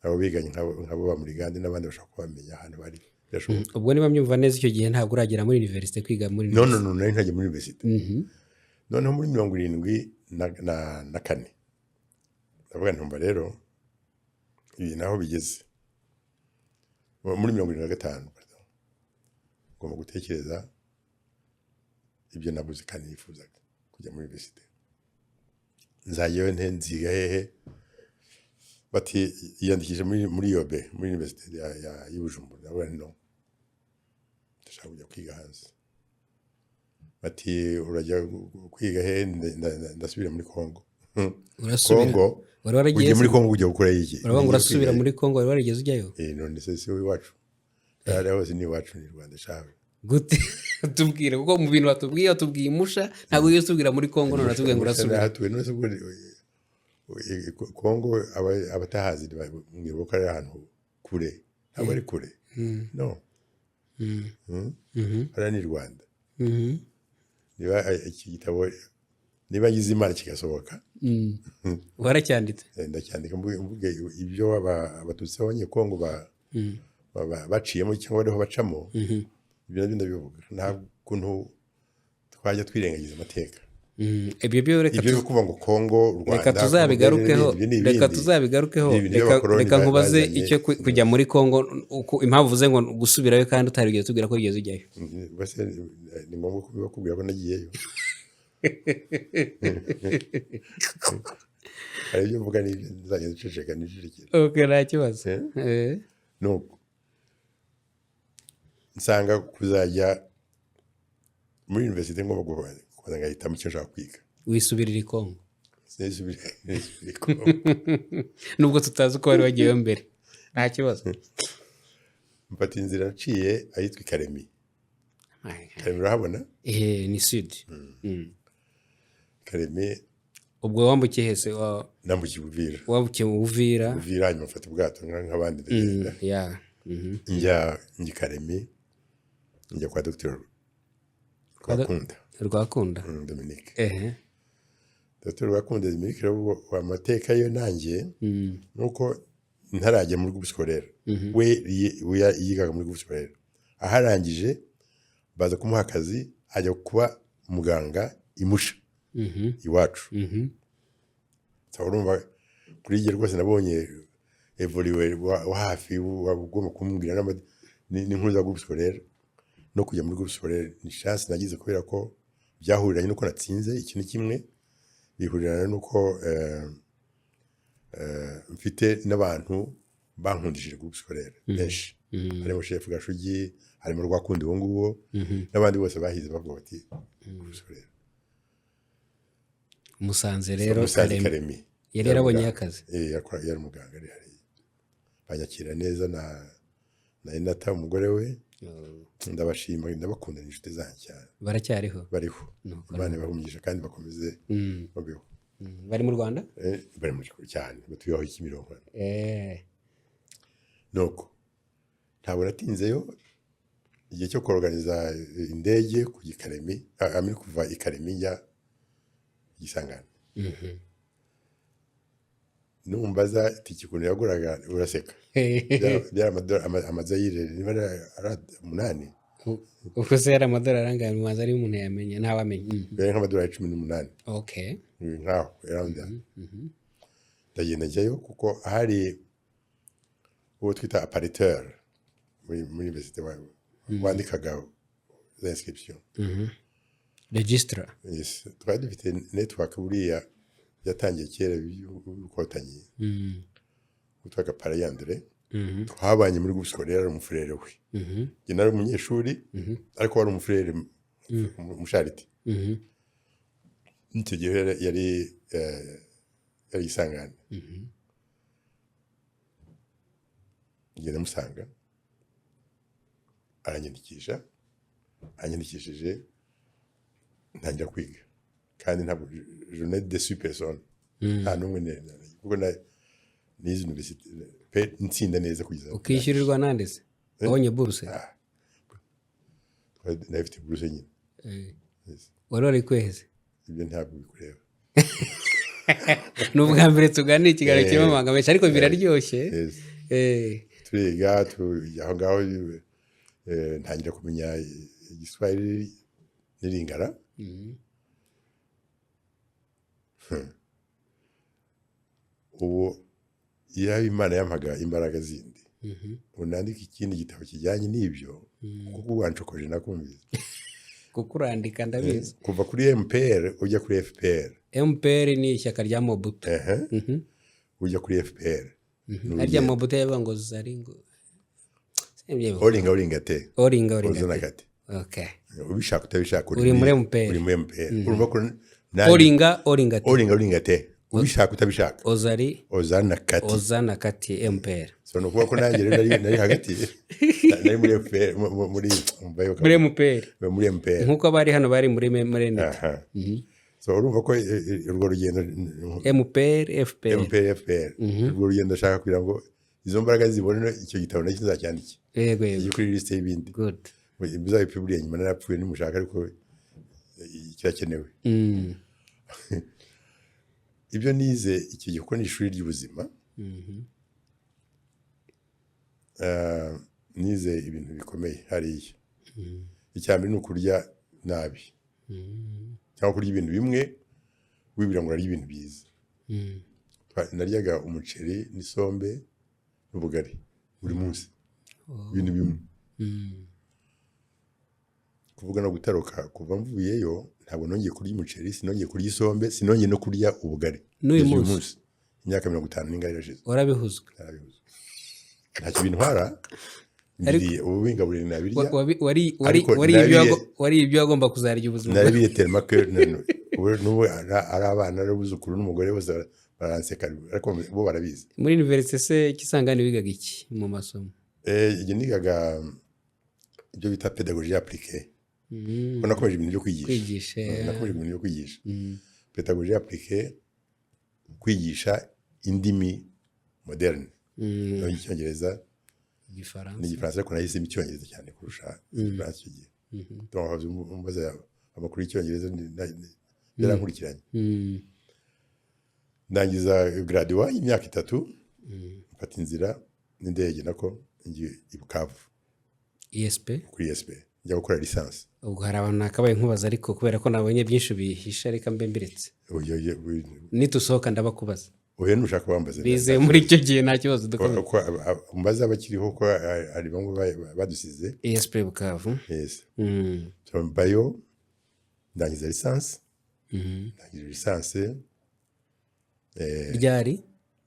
abo biganye nk'abo ba muri Gande n'abandi bashaka kubamenya ahantu bari. Ubwo niba mbyumva neza icyo gihe ntabwo uragera muri university kwiga muri university. No nari ntajya muri university. Noneho muri 74 ndavuga ntumba rero ibi naho bigeze muri 75 ngomba gutekereza ibyo nabuze kandi nifuzaga kujya muri university. Nzayeyo nziga hehe bati yandikije muri yobe muri university ya y'Ubujumbura ndavuga no ndashaka kujya kwiga hanze. Bati urajya kwiga hehe ndasubira muri Kongo. Kongo wari waragiye muri Kongo ujya gukora iki? Urabanga urasubira muri Kongo wari warigeze ujyayo? None se iwacu ari hose ni iwacu ni Rwanda shawe gute tubwire kuko mu bintu batubwiye umusha ntabwo iyo tubwira muri Kongo none natubwiye ngo urasubira. Kongo abatahazi mwibuka ari ahantu kure ntabwo ari kure no ari ni Rwanda. Niba iki gitabo niba yize Imana kigasohoka waracyanditse? Ndacyandika mvuge ibyo abatutsi b'Abanyekongo baciyemo cyangwa bariho bacamo ibyo nabyo ndabivuga nta kuntu twajya twirengagiza amateka. Ibyo kuvuga ngo Kongo Rwanda reka tuzabigarukeho reka nkubaze icyo kujya muri Kongo impamvu uvuze ngo gusubirayo kandi utarigeze tubwira ko ugeze ujyayo. Base ni ngombwa kubikubwira ko nagiyeyo. Hari ibyo mvuga n'ibyo nzagenda nceceka nijirikira. Okay nta kibazo. Nuko nsanga kuzajya muri university ngomba kubanza ngahitamo icyo nshaka kwiga. wisubirira i Kongo Sinisubire Kongo. nubwo tutazi uko wari wagiyeyo mbere nta kibazo. Mfata inzira naciye ahitwa Karemi. Karemi urahabona? Ni sud. Karemi ubwo wambukiye hese nambukiye Uvira. wambukiye Uvira. Uvira hanyuma mfata ubwato nk'abandi ndagenda. Yeah. Njya Karemi, njya kwa Dr. Rwakunda. Dominique. Dr. Rwakunda Dominique rero amateka yo nanjye nuko ntarajya muri groupe scolaire. We yigaga muri groupe scolaire. Aharangije baza kumuha akazi ajya kuba muganga imusha iwacu. Urumva kuri igihe rwose nabonye evoliwe wa hafi ugomba kumubwira n'inkuru za groupe scolaire no kujya muri groupe scolaire. Ni chance nagize kubera ko byahuriranye nuko natsinze ikintu kimwe, bihurirana nuko mfite n'abantu bankundishije groupe scolaire benshi. Harimo chef Gashugi, harimo Rwakunda uwo nguwo n'abandi bose bahize bavuga bati groupe scolaire. Musanze rero Karemi yari yarabonye akazi. Yari umuganga ari hari. Banyakira neza na Inata umugore we. Ndabashima ndabakunda n'inshuti zanjye cyane. Baracyariho? Bariho. Imana bahumyije kandi bakomeze babeho. Bari mu Rwanda? Bari mu Rwanda cyane, batuyeho Kimironko. Nuko ntabwo natinzeyo igihe cyo kuorganiza indege ku Karemi, amiri kuva i Karemi njya Gisangana. Numbaza itiki kuntu yaguraga uraseka. Byara amadolari niba ari 8. Uko se yari amadolari angahe mumaze ari umuntu yamenye ntawamenye? Byari nk'amadolari 18. Okay. Nkaho around there. Ndagenda njyayo kuko hari uwo twita appariteur muri université wandikaga za inscription. Registra. Yes, twari dufite network buriya yatangiye kera y'ubukotanyi. Utwaga Parayandre. Twabanye muri groupe scolaire umufrere we. Njye nari umunyeshuri ariko wari umufrere mushariti. Nicyo gihe yari Isangana. Njye ndamusanga anyandikishije ntangira kwiga kandi ntabwo je n'ai de personne nta n'umwe kuko nize université pe nsinda neza kugeza ukishyurirwa nande se abonye bourse nafite bourse nyine wari kweheze ibyo ntabwo bikureba n'ubwa mbere tugana ikiganiro kirimo amanga menshi ariko biraryoshye turiga aho ngaho ntangira kumenya igiswahili n'Ilingara. Ubu yaba Imana yampaga imbaraga zindi unandika ikindi gitabo kijyanye n'ibyo kuko wancokoje nakumvise kuko urandika ndabizi kuva kuri MPR ujya kuri FPR. MPR ni ishyaka rya Mobutu. Ujya kuri FPR harya Mobutu yavuga ngo zaringo oringa okay ubishaka utabishaka uri muri MPR urumva ko oringa te ubishaka utabishaka ozana kati MPR. So no kuba ko nanjye nari hagati nari muri FPR muri MPR nkuko bari hano bari muri MRND. So urumva ko urwo rugendo MPR FPR urwo rugendo ashaka kugira ngo izo mbaraga zibone icyo gitabo nacyo nzacyandike. Yego kuri liste y'ibindi. Good. Bizabipiburiye nyuma narapfuye nimushaka ariko kirakenewe. Ibyo nize icyo gihe ni ishuri ry'ubuzima. Nize ibintu bikomeye hariya. Icyambere ni ukurya nabi. Cyangwa kurya ibintu bimwe wibira ngo ari ibintu byiza. Naryaga umuceri n'isombe n'ubugari buri munsi. Ibintu bimwe. Kuvuga no gutaruka kuva mvuyeyo ntabwo nongeye kurya umuceri, sinongeye kurya isombe, sinongeye no kurya ubugari. N'uyu munsi imyaka 50 n'ingahe irashize. Warabihuzwe. Ntacyo bintwara ubu bingaburira nabirya ariko wari ibyo wagomba kuzarya ubuzima naribiye terima ke n'ubu ari abana n'abuzukuru n'umugore bose baranseka ariko bo barabizi. muri universite se Kisangani wigaga iki mu masomo? Igihe nigaga ibyo bita pedagogie appliquée. Nakomeje ibintu byo kwigisha. Nakomeje ibintu byo kwigisha. Pedagogie appliquée, kwigisha indimi moderne. Icyongereza n'igifaransa ariko nahisemo icyongereza cyane kurusha igifaransa icyo gihe. Mbaza amakuru y'icyongereza yarankurikiranye. Ndangiza graduwa y'imyaka 3, mfata inzira n'indege nako ngiye i Bukavu. ESP? Kuri ESP njya gukora lisansi. Ubwo hari abantu nakabaye nkubaza ariko kubera ko nabonye byinshi bihisha reka mbe mbiretse. Nitusohoka ndabakubaza. Oya nushaka bambaza. Bize muri icyo gihe nta kibazo dukomeye. Mbaza abakiriho ko ari bamwe badusize. ESP Bukavu. Yes. Mbayo ndangiza lisansi. Ndangiza lisansi. Ryari?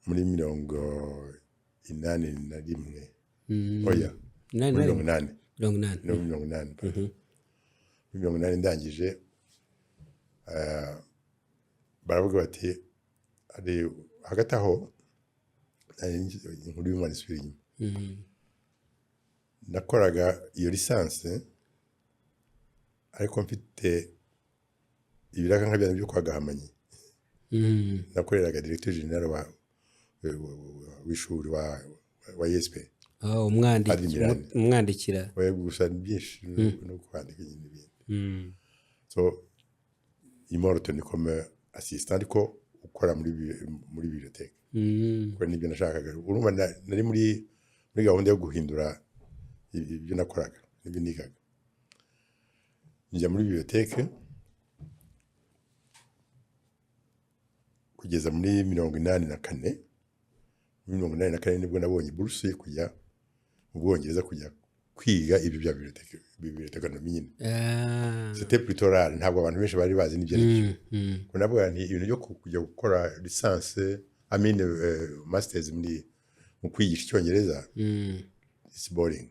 Muri 81. Oya. 80. 80 ndangije baravuga bati ari hagati aho inkuru y'umwana isubira inyuma. Nakoraga iyo lisansi ariko mfite ibiraka nka byo kwa Gahamanyi. Nakoreraga directeur general w'ishuri wa ESP. Umwandikira. Oya gusa byinshi no kwandika ibintu. So imorto ni comme assistant ariko ukora muri bibliothèque. Ko nibyo nashakaga. Urumva nari muri gahunda yo guhindura ibyo nakoraga nibyo nigaga. Njya muri bibliothèque kugeza muri 84. Muri 84 nibwo nabonye bourse yo kujya mu Bwongereza kujya kwiga ibyo bya bibliothèque nyine. C'était plutôt rare, ntabwo abantu benshi bari bazi n'ibyo aribyo. Ko nabwo ni ibintu byo kujya gukora licence masters mu kwigisha icyongereza. It's boring.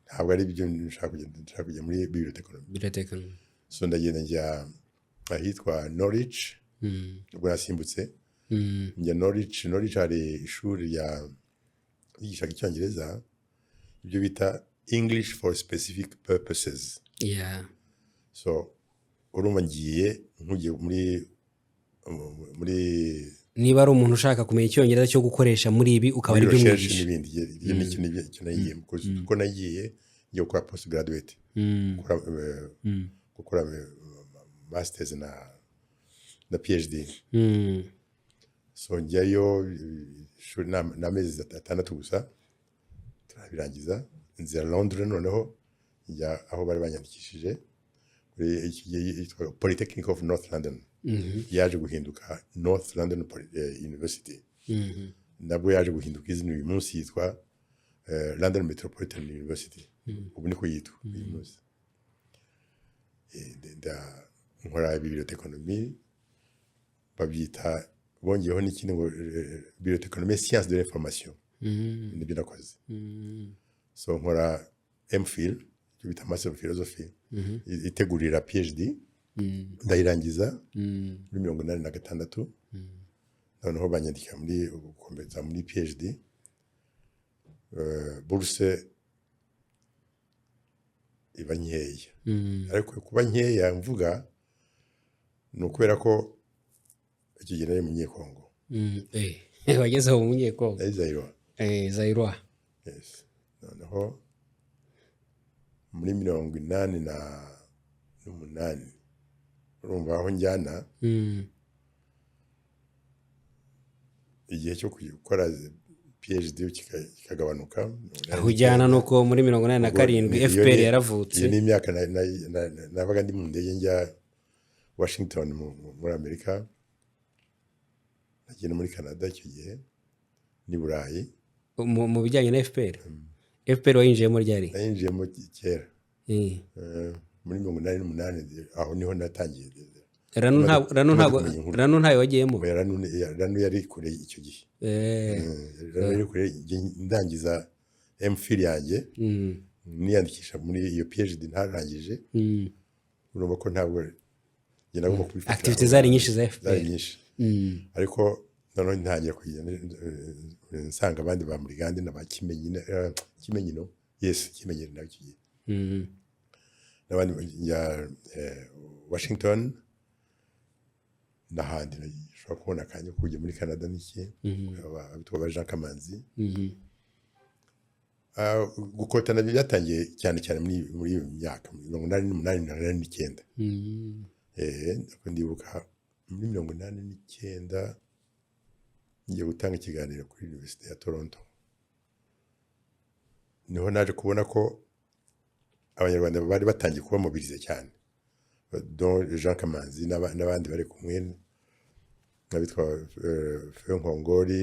Ntabwo ari byo nshaka kujya muri bibliothèque. So ndagenda njya ahitwa Norwich. Ubwo nasimbutse njya Norwich hari ishuri yigisha icyongereza ibyo bita English for specific purposes. So urumva ngiye nkugiye muri niba ari umuntu ushaka kumenya icyongereza cyo gukoresha muri ibi ukaba ari byo mwigisha n'ibindi n'icyo nagiye kuko nagiye ngiye gukora postgraduate gukora masters na PhD. So njyayo n'amezi 6 gusa turabirangiza nzira Londres noneho njya aho bari banyandikishije kuri Polytechnic of North London. Yaje guhinduka North London University. Nabwo yaje guhinduka izina uyu munsi yitwa London Metropolitan University. Ubu niko yitwa uyu munsi. Nkora bibliothèque babyita bongeyeho n'ikindi ngo bibliothèque science de l'information. Nibyo nakoze. So nkora MPhil cyo bita Master of Philosophy itegurira PhD. Ndayirangiza muri 86. Noneho banyandika muri gukombeza muri PhD. Bourse iba nkeya. Ariko kuba nkeya mvuga ni ukubera ko iki gihe nari mu Nyekongo. Wageze mu Nyekongo. Zairwa. Zairwa. Yes. Noneho muri 88 urumva aho njyana igihe cyo gukora PhD kikagabanuka. Aho ujyana nuko muri 87 FPR yaravutse. Ni imyaka nabaga ndi mu ndege njya Washington muri Amerika. Nagiye muri Canada icyo gihe ni Burayi. Mu bijyanye na FPR. FPR wayinjiyemo ryari? Nayinjiyemo kera. Muri 88 aho niho natangiye. Ranu ntayo wagiyemo. Ranu yari kure icyo gihe. Ranu yari kure ndangiza MPhil yanjye Mm. niyandikisha muri iyo PhD ntarangije Mm. urumva ko ntabwo njye nagomba kubifatira activity aho zari nyinshi za zari FPR. nyinshi Mm. ariko noneho ntangira kugenda nsanga abandi ba Murigande na ba Kimenyi no yes Kimenyi nawe kigiye Mm. n'abandi ya Washington n'ahandi ushobora kubona akanya ko kujya muri Canada n'iki abitwa ba Jean Kamanzi Mhm. gukotana byatangiye cyane cyane muri iyo myaka 1989 Mm. ndibuka muri 1989 ngiye gutanga ikiganiro kuri University ya Toronto niho naje kubona ko abanyarwanda bari batangiye kuba mobilize cyane don Jean Kamanzi n'abandi bari kumwe n'abitwa Nkongori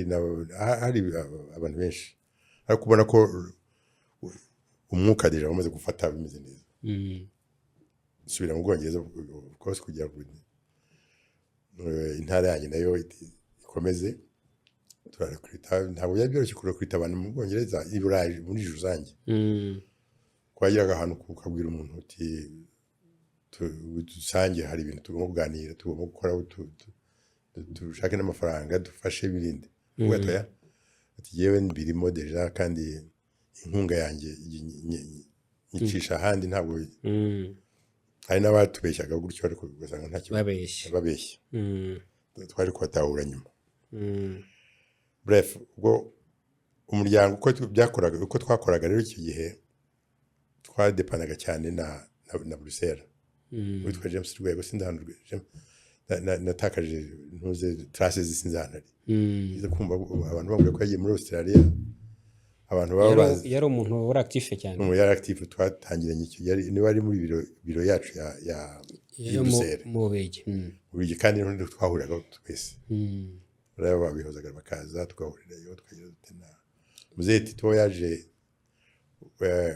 hari abantu benshi ariko kubona ko umwuka deja wamaze gufata bimeze neza subira mu Bwongereza kose kugira ngo intara yanjye nayo ikomeze turarekrita ntabwo byari byoroshye kurekrita abantu mu Bwongereza i Burayi muri rusange kwagiraga ahantu ukabwira umuntu uti dusange hari ibintu tugomba kuganira tugomba gukora dushake n'amafaranga dufashe birinde ugatoya ati yewe birimo deja kandi inkunga yanjye nyicisha ahandi ntabwo hari n'abatubeshyaga gutyo ariko ugasanga nta kibazo babeshya twari kubatahura nyuma bref ubwo umuryango uko byakoraga uko twakoraga rero icyo gihe twadepanaga cyane na Bruxelles witwa James Rwego sindahanurwe natakaje ntuze traces z'inzanari izo kumva abantu bambwiye ko yagiye muri Australia abantu baba yari umuntu wari active cyane yari active twatangiranye icyo niba ari muri biro yacu ya Bruxelles mu Bubirigi Bubirigi kandi n'undi twahuriraga twese rero babihozaga bakaza tugahurirayo twagira dutena muzehe Tito yaje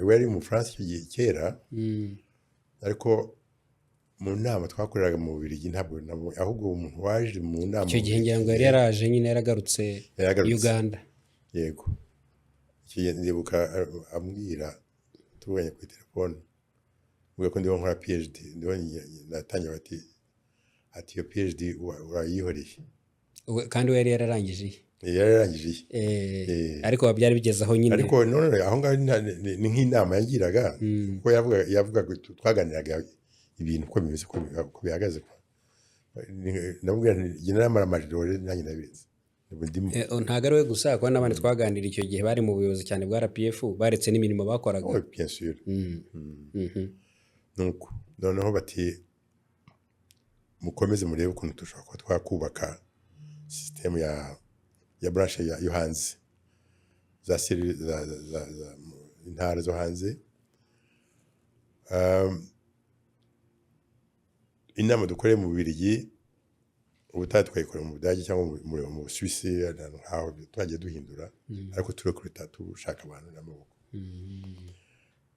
wari mu France kera ariko mu nama twakoreraga mu Bubirigi ntabwo ahubwo umuntu waje mu nama icyo gihe ngira ngo yari yaraje nyine yaragarutse Uganda yego ndibuka ambwira tubonye kuri telefone mvuga ko ndiho nkora PhD ndiho natangiye ati iyo PhD urayihoreye kandi we yari yararangije ariko byari bigeze aho nyine ariko none aho ngaho ni nk'inama yagiraga kuko yavuga twaganiraga ibintu uko bimeze uko bihagaze nabwira nti namara amajoro nanjye nabizi ntabwo ari we gusa kuko n'abandi twaganira icyo gihe bari mu buyobozi cyane bwa RPF baretse n'imirimo bakoraga bien sûr nuko noneho bati mukomeze murebe ukuntu dushobora kuba twakubaka system ya branch yo hanze za intara zo hanze inama dukoreye mu Bubiligi ubutaha twayikora mu Budage cyangwa mu Suisse aho twagiye duhindura ariko turekrita tushaka abantu n'amaboko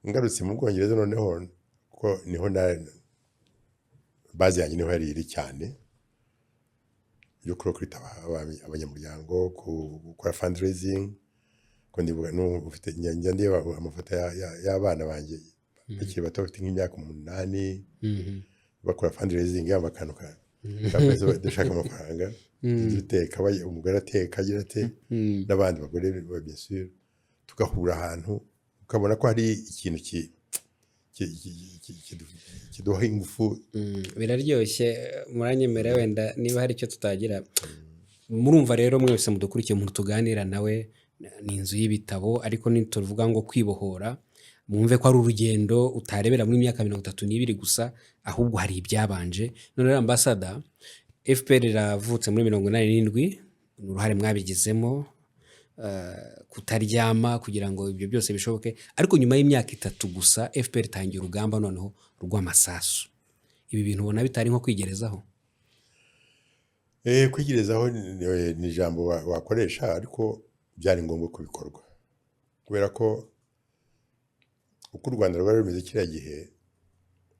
ngarutse mu Bwongereza noneho ko niho bazi yanjye niho yari iri cyane yo kurekrita abanyamuryango gukora fundraising ko ndibuka ufite njya ndeba amafoto y'abana banjye bakiri bato bafite nk'imyaka 8 bakora fundraising y'amakanuka dushaka amafaranga duteka umugore ateka agira ate n'abandi bagore bien sûr tugahura ahantu ukabona ko hari ikintu kiduha ingufu biraryoshye muranyemera wenda niba hari icyo tutagira murumva rero mwese mudukurikiye umuntu tuganira nawe ni inzu y'ibitabo ariko nituvuga ngo kwibohora mwumve ko ari urugendo utarebera muri myaka 32 gusa ahubwo hari ibyabanje none rero ambassador FPR iravutse muri 87 uruhare mwabigizemo kutaryama kugira ngo ibyo byose bishoboke ariko nyuma y'imyaka 3 gusa FPR itangiye urugamba noneho rw'amasasu ibi bintu ubona bitari nko kwigerezaho kwigerezaho ni ijambo wakoresha ariko byari ngombwa kubikorwa kubera ko uko u Rwanda rwari rumeze kiriya gihe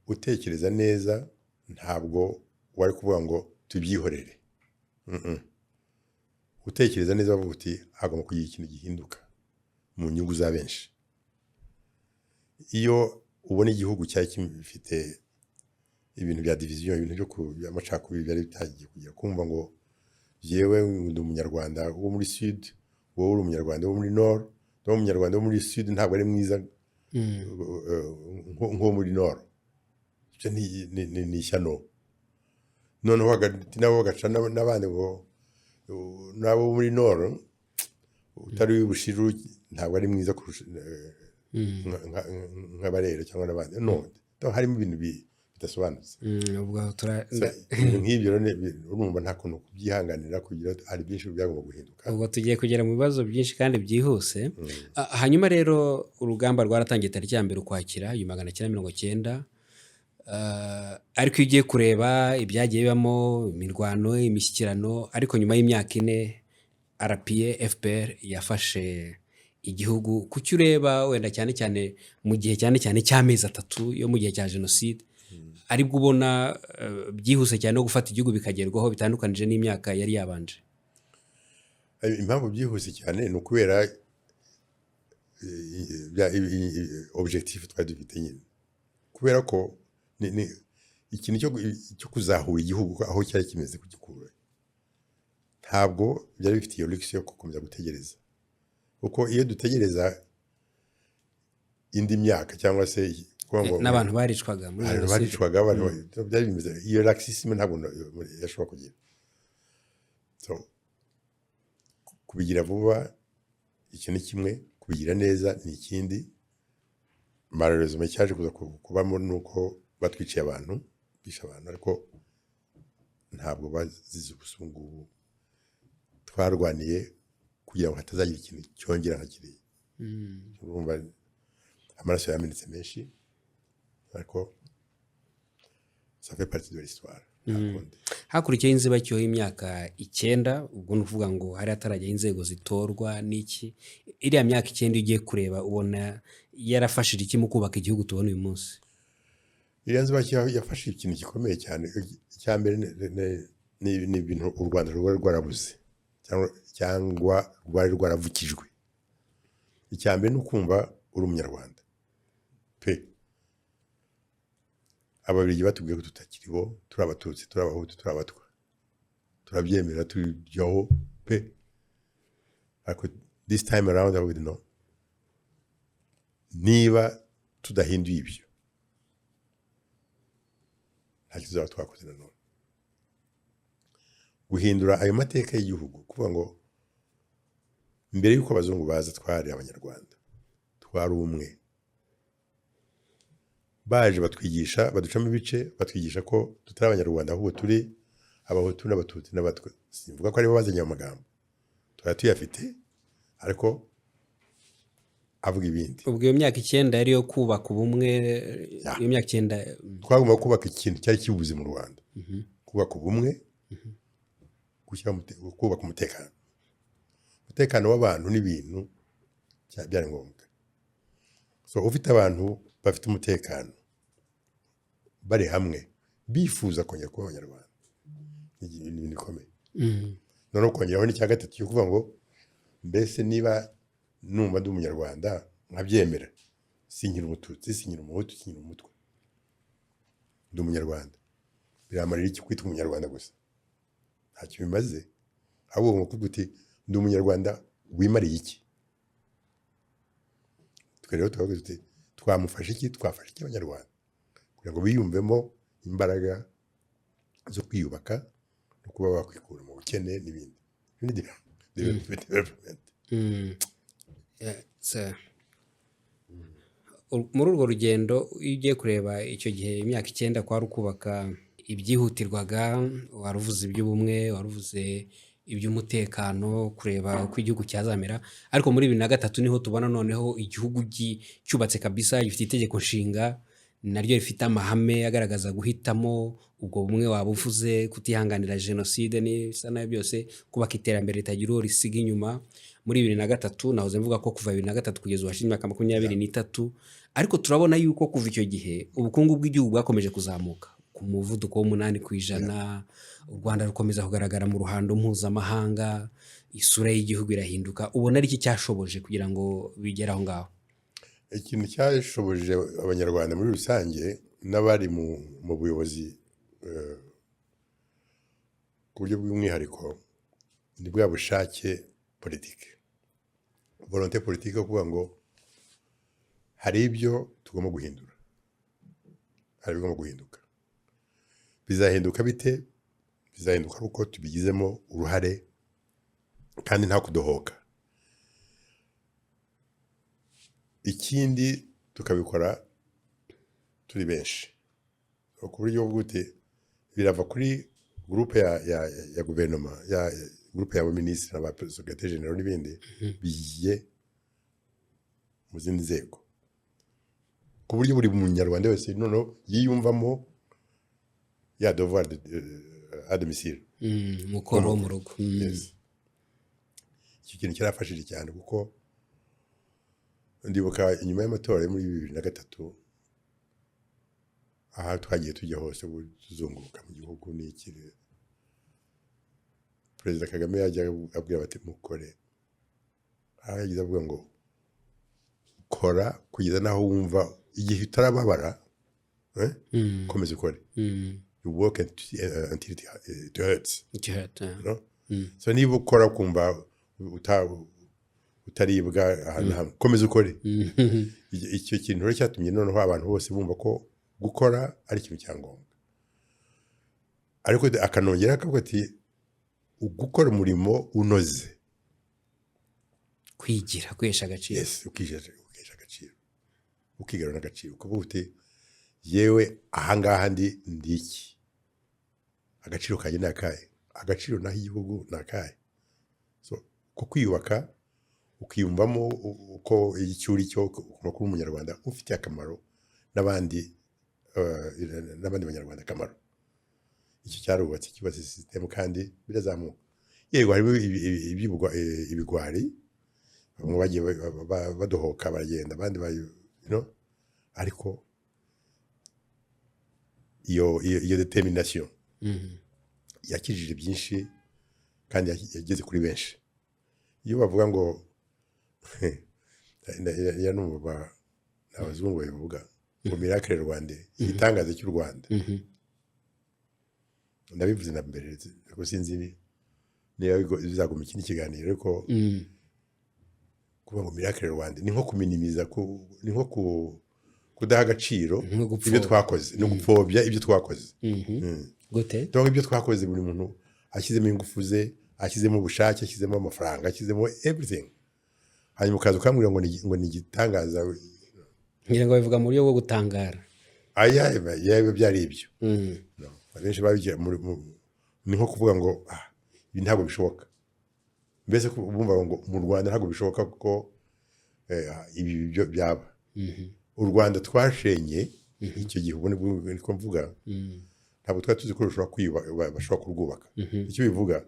utekereza neza ntabwo wari kuvuga ngo tubyihorere utekereza neza bavuga uti hagomba kugira ikintu gihinduka mu nyungu za benshi iyo ubona igihugu cyari gifite ibintu bya diviziyo, ibintu by'amacakubiri byari bitangiye kujya kumva ngo yewe ndi umunyarwanda wo muri sud, wowe uri umunyarwanda wo muri nord, wowe umunyarwanda wo muri sud ntabwo ari mwiza nko muri nord. Icyo ni ishyano. Noneho hagati nabo bagaca n'abandi ngo nabo muri nord utari Bushiru ntabwo ari mwiza kurusha nk'abarera cyangwa n'abandi. No, harimo ibintu bidasobanutse. Nk'ibyo urumva nta kuntu kubyihanganira, kugira hari byinshi byagomba guhinduka. Ubwo tugiye kugera mu bibazo byinshi kandi byihuse. Hanyuma rero urugamba rwaratangiye tariki ya 1 Ukwakira 1990. Ariko iyo ugiye kureba ibyagiye bibamo imirwano, imishyikirano, ariko nyuma y'imyaka 4 RPA FPR yafashe igihugu. Kuki ureba wenda cyane cyane mu gihe cyane cy'amezi 3 yo mu gihe cya jenoside aribwo ubona byihuse cyane no gufata igihugu bikagerwaho bitandukanije n'imyaka yari yabanje? Impamvu byihuse cyane ni ukubera objectif twari dufite nyine, kubera ko ikintu cyo kuzahura igihugu aho cyari kimeze kugikura ntabwo byari bifite iyo luxe yo gukomeza gutegereza, kuko iyo dutegereza indi myaka cyangwa se n'abantu baricwaga muri jenoside, byari bimeze iyo laxisme ntabwo yashobora kugira. So kubigira vuba iki ni kimwe, kubigira neza ni ikindi. Malheureusement cyaje kuza kubamo nuko batwiciye abantu, bisha abantu, ariko ntabwo bazize ubusungu. Twarwaniye kugira ngo hatazagira ikintu cyongera nka kiriya. Urumva amaraso yamenetse menshi, ariko ça fait partie de l'histoire. Hakurikiyeho inzibacyuho y'imyaka 9, ubwo nuvuga ngo hari hatarajya inzego zitorwa n'iki. Iriya myaka 9 ugiye kureba ubona yarafashije iki mu kubaka igihugu tubona uyu munsi? Iriya nzibacyuho yafashe ikintu gikomeye cyane. Icyambere ni ibintu u Rwanda rwari rwarabuze cyangwa rwari rwaravukijwe. Icyambere ni ukumva uri umunyarwanda pe. Ababiligi batubwiye ko tutakiriho, turi Abatutsi, turi Abahutu, turi Abatwa, turabyemera, tujyaho pe. Ariko this time around I would know, niba tudahinduye ibyo nta kizaba twakoze nanone. Guhindura ayo mateka y'igihugu, kuvuga ngo mbere y'uko abazungu baza twari abanyarwanda, twari umwe. Baje batwigisha, baducamo ibice, batwigisha ko tutari abanyarwanda ahubwo turi Abahutu n'Abatutsi n'Abatwa. Simvuga ko aribo bazanye amagambo, twari tuyafite, ariko avuga ibindi. Ubwo iyo myaka 9 yari yo kubaka ubumwe. Iyo myaka 9 twagomba kubaka ikintu cyari kibuze mu Rwanda, kubaka ubumwe, kubaka umutekano w'abantu n'ibintu byari ngombwa. So ufite abantu bafite umutekano, bari hamwe, bifuza kongera kuba abanyarwanda, ni ibintu bikomeye. Noneho kongeraho n'icya gatatu cyo kuvuga ngo mbese niba numva ndi umunyarwanda nkabyemera, sinkira Umututsi, sinkira Umuhutu, sinkira Umutwa, ndi umunyarwanda. Biramarira iki kwitwa umunyarwanda gusa? Ntacyo bimaze. Ahubwo ngo kuvuga uti ndi umunyarwanda wimariye iki? Twe rero tuvuga tuti twamufasha iki, twafasha iki abanyarwanda kugira ngo biyumvemo imbaraga zo kwiyubaka no kuba bakwikura mu bukene n'ibindi. Muri urwo rugendo iyo ugiye kureba icyo gihe imyaka 9 kwari ukubaka ibyihutirwaga, waruvuze iby'ubumwe, waruvuze iby'umutekano, kureba uko igihugu cyazamera. Ariko muri 2003 niho tubona noneho igihugu cyubatse kabisa, gifite itegeko nshinga naryo rifite amahame agaragaza guhitamo ubwo bumwe wabuvuze, kutihanganira jenoside n'isa nayo byose, kubaka iterambere ritagira uwo risiga inyuma. Muri 2003 nahoze mvuga ko kuva 2003 kugeza uwashize imyaka 23, ariko turabona yuko kuva icyo gihe ubukungu bw'igihugu bwakomeje kuzamuka ku muvuduko w'8%. U Rwanda rukomeza kugaragara mu ruhando mpuzamahanga, isura y'igihugu irahinduka. Ubona ari iki cyashoboje kugira ngo bigere aho ngaho? ikintu cyashoboje abanyarwanda muri rusange n'abari mu buyobozi ku buryo bw'umwihariko ni bwa bushake politiki, volonté politiki yo kuvuga ngo hari ibyo tugomba guhindura, hari ibigomba guhinduka. Bizahinduka bite? Bizahinduka uko tubigizemo uruhare kandi nta kudohoka. Ikindi tukabikora turi benshi, ku buryo bw'ute birava kuri groupe ya guverinoma, ya groupe y'abaminisitiri n'abasekretari general n'ibindi bigiye mu zindi nzego, ku buryo buri munyarwanda wese noneho yiyumvamo ya devoir à domicile, umukoro wo mu rugo. iki kintu cyarafashije cyane kuko ndibuka inyuma y'amatora yo muri 2003 aha twagiye tujya hose tuzunguruka mu gihugu n'ikire, Perezida Kagame yajya abwira bati mukore, aha yagize avuga ngo kora kugeza naho wumva igihe utarababara, komeza ukore, you work until it hurts, so niba ukora kumva utaribwa ahantu hamwe, komeza ukore. Icyo kintu rero cyatumye noneho abantu bose bumva ko gukora ari ikintu cyangombwa, ariko akanongera akavuga ati gukora umurimo unoze, kwigira, kwihesha agaciro. yes, ukihesha agaciro, ukigarura n'agaciro, ukavuga uti yewe ahangaha ndi iki, agaciro kanjye ni akahe, agaciro naho igihugu ni akahe. So ko kwiyubaka ukiyumvamo uko icyuri cyo kuba umunyarwanda ufite akamaro n'abandi banyarwanda akamaro, icyo cyarubatse kibazo system kandi birazamuka. Yego harimo ibigwari, bamwe bagiye badohoka baragenda, abandi ariko iyo determination yakijije byinshi kandi yageze kuri benshi. Iyo bavuga ngo ya numva abazungu bavuga ngo miracle Rwanda, igitangaza cy'u Rwanda, ndabivuze na mbere ko sinzi niyo bizaguma ikindi kiganiro, ariko kuvuga ngo miracle Rwanda ni nko kuminimiza, ni nko kudaha agaciro ibyo twakoze no gupfobya ibyo twakoze. Gute? Donc ibyo twakoze buri muntu ashyizemo ingufu ze, ashyizemo ubushake, ashyizemo amafaranga, ashyizemo everything, hanyuma ukaza ukambwira ngo ni igitangaza. Ngira ngo bivuga mu buryo bwo gutangara. Yewe byari ibyo. Abenshi babigira ni nko kuvuga ngo ibi ntabwo bishoboka, mbese bumva ngo mu Rwanda ntabwo bishoboka ko ibi byo byaba. U Rwanda twashenye icyo gihe, ubone niko mvuga, ntabwo twari tuzi ko bashobora kurwubaka. Icyo bivuga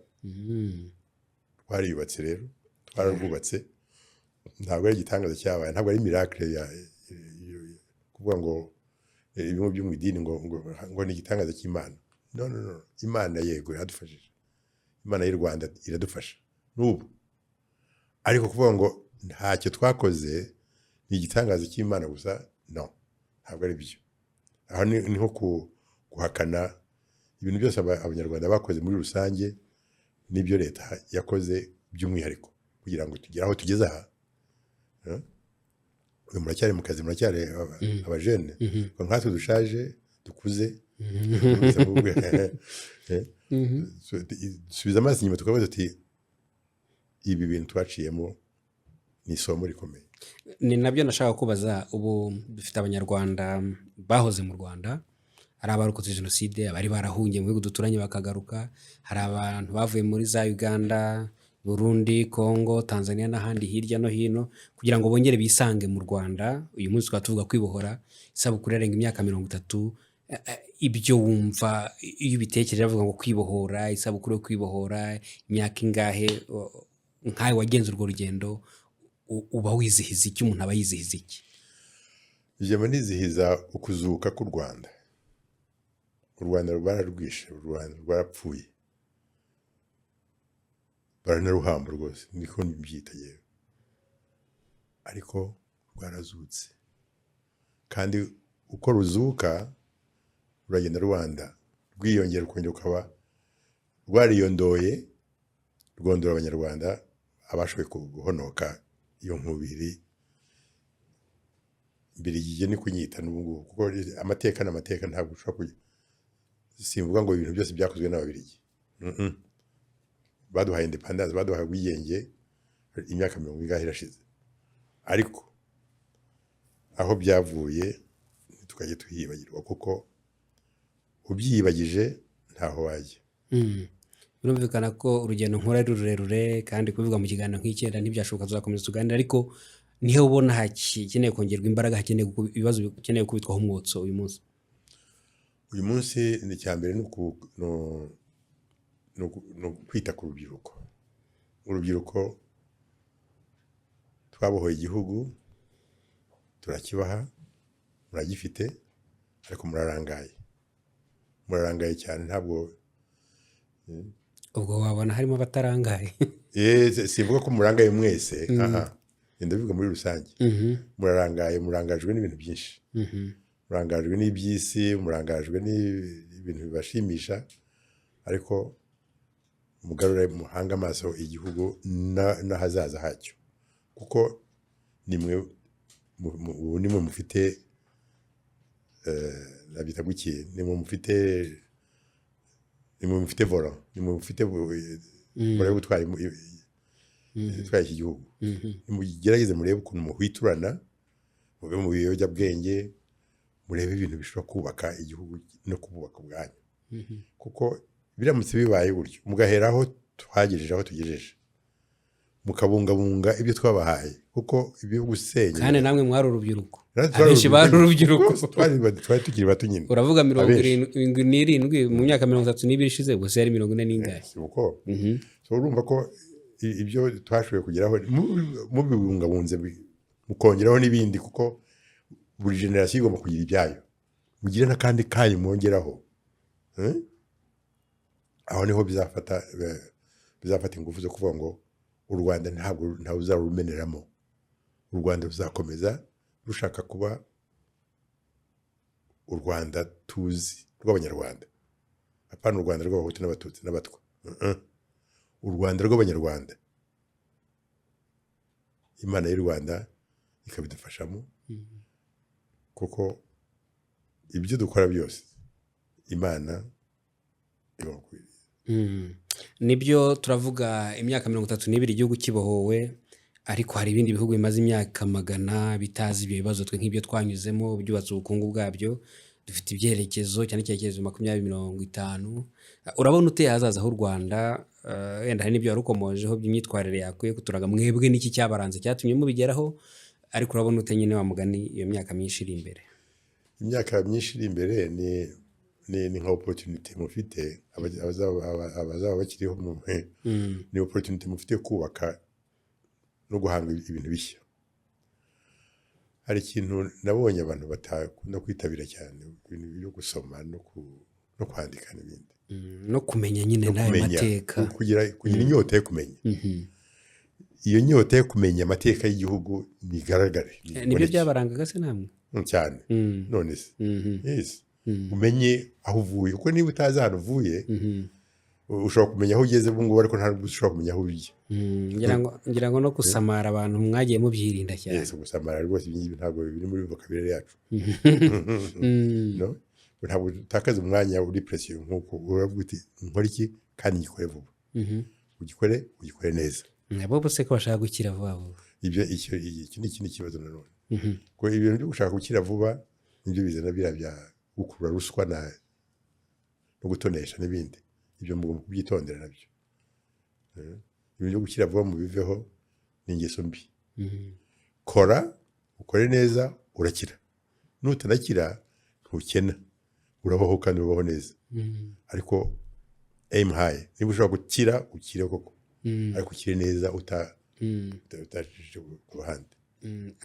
twariyubatse, rero twararwubatse, ntabwo ari igitangaza cyabaye, ntabwo ari miracle kuvuga ngo ibintu byo mu idini ngo ni igitangaza cy'Imana. No, Imana yego iradufashije, Imana y'u Rwanda iradufasha n'ubu, ariko kuvuga ngo ntacyo twakoze ni igitangaza cy'Imana gusa, no, ntabwo ari byo. Aho ni nko guhakana ibintu byose abanyarwanda bakoze muri rusange n'ibyo leta yakoze by'umwihariko kugira ngo tugere aho tugeze aha. Muracyari mu kazi, muracyari abajene, nkatwe dushaje dukuze, subiza amaso inyuma tukabaza tuti ibi bintu twaciyemo ni isomo rikomeye. Ni nabyo nashaka kubaza. Ubu dufite abanyarwanda bahoze mu Rwanda, hari abarokotse jenoside, abari barahungiye mu bihugu duturanye bakagaruka, hari abantu bavuye muri za Uganda, Burundi, Congo, Tanzania n'ahandi hirya no hino kugira ngo bongere bisange mu Rwanda. Uyu munsi tukaba tuvuga kwibohora, isabukuru yarenga imyaka 30. Ibyo wumva iyo ubitekereje bavuga ngo kwibohora, isabukuru yo kwibohora, imyaka ingahe, nkawe wagenze urwo rugendo, uba wizihiza iki? Umuntu aba yizihiza iki? Ijambo nizihiza ukuzuka k'u Rwanda. U Rwanda rwararwishe, u Rwanda rwarapfuye, baranaruhamba rwose, niko mbyita yewe, ariko rwarazutse kandi uko ruzuka ruragenda Rwanda rwiyongera ukongera ukaba rwariyondoye rwondora abanyarwanda abashoboye guhonoka iyo nkubiri mbere igihe ni kunyita n'ubu kuko amateka n'amateka ntabwo ushobora simvuga ngo ibintu byose byakozwe n'ababirigi baduhaye independence baduhaye ubwigenge imyaka 40 irashize ariko aho byavuye tukajya tuhibagirwa kuko ubyibagije ntaho wajya birumvikana ko urugendo nkora ari rurerure kandi kubivuga mu kiganiro nk'icyenda ntibyashoboka tuzakomeza tuganira ariko niho ubona hakeneye kongerwa imbaraga hakeneye ibibazo bikeneye kubitwaho umwotso uyu munsi ni cyambere no kwita ku urubyiruko twabohoye igihugu turakibaha muragifite ariko murarangaye cyane ntabwo ubwo wabona harimo abatarangaye sivuga ko murangaye mwese ndabivuga muri rusange murangajwe n'ibintu byinshi murangajwe n'iby'isi murangajwe n'ibintu bibashimisha ariko mugarure muhanga amaso igihugu n'ahazaza hacyo kuko nimwe mufite nabita guki nimwe mufite volant nimwe mufite volant yo gutwara iki gihugu mugerageze murebe ukuntu muhwiturana mube mu biyobyabwenge murebe ibintu bishobora kubaka igihugu no kubaka ubwanyu kuko biramutse bibaye buryo mugahera aho twagejeje aho tugejeje mukabungabunga ibyo twabahaye kuko ibyo gusenya kandi namwe mwari urubyiruko abenshi bari urubyiruko twari tukiri bato nyine uravuga 77 mu myaka 32 ishize gusa yari 40 uko so urumva ko ibyo twashoboye kugeraho mubibungabunze mukongeraho n'ibindi kuko buri generation igomba kugira ibyayo mugire n'akandi kanyu mwongeraho aho niho bizafata ingufu zo kuvuga ngo u Rwanda ntawe uzarumeneramo u Rwanda ruzakomeza rushaka kuba u Rwanda tuzi rw'abanyarwanda apana u Rwanda rw'abahutu n'abatutsi n'abatwa u Rwanda rw'abanyarwanda Imana y'u Rwanda ikabidufashamo kuko ibyo dukora byose Imana nibyo turavuga imyaka 32 igihugu kibohowe ariko hari ibindi bihugu bimaze imyaka magana bitazi ibyo bibazo twe nk'ibyo twanyuzemo byubatse ubukungu bwabyo dufite ibyerekezo cyane cyerekezo 2050 urabona uteye hazaza h'u Rwanda wenda hari n'ibyo warukomojeho by'imyitwarire yakwiye kuturaga mwebwe n'iki cyabaranze cyatumye mubigeraho ariko urabona ute nyine wa mugani iyo myaka myinshi iri imbere imyaka myinshi iri imbere ni nka opportunity mufite abazaba bakiriho ni opportunity mufite kubaka no guhanga ibintu bishya hari ikintu nabonye abantu batakunda kwitabira cyane ibintu byo gusoma no kwandika n'ibindi no kumenya nyine n'ayo mateka kugira inyota yo kumenya iyo nyota yo kumenya amateka y'igihugu nigaragare nibyo byabarangaga se namwe cyane none se yes umenye aho uvuye kuko niba utazi ahantu uvuye ushobora kumenya aho ugeze ubu ngubu ariko ntabwo ushobora kumenya aho ujya ngira ngo no gusamara abantu mwagiye mubyirinda cyane yes gusamara rwose ibingibi ntabwo biri muri vocabulary yacu no ntabwo utakaza umwanya uri presiyo nk'uko uravuga uti nkora iki kandi ngikore vuba ugikore neza nabo bose ko bashaka gukira vuba vuba icyo ni ikindi kibazo nanone ko ibintu byo gushaka gukira vuba nibyo bizana bya gukurura ruswa no gutonesha n'ibindi ibyo mugomba kubyitondera nabyo ibintu byo gukira vuba mu biveho ni ingeso mbi kora ukore neza urakira nutanakira ntukena urabaho kandi ubaho neza ariko aim high niba ushobora gukira ukire koko ariko ukire neza utashije ku ruhande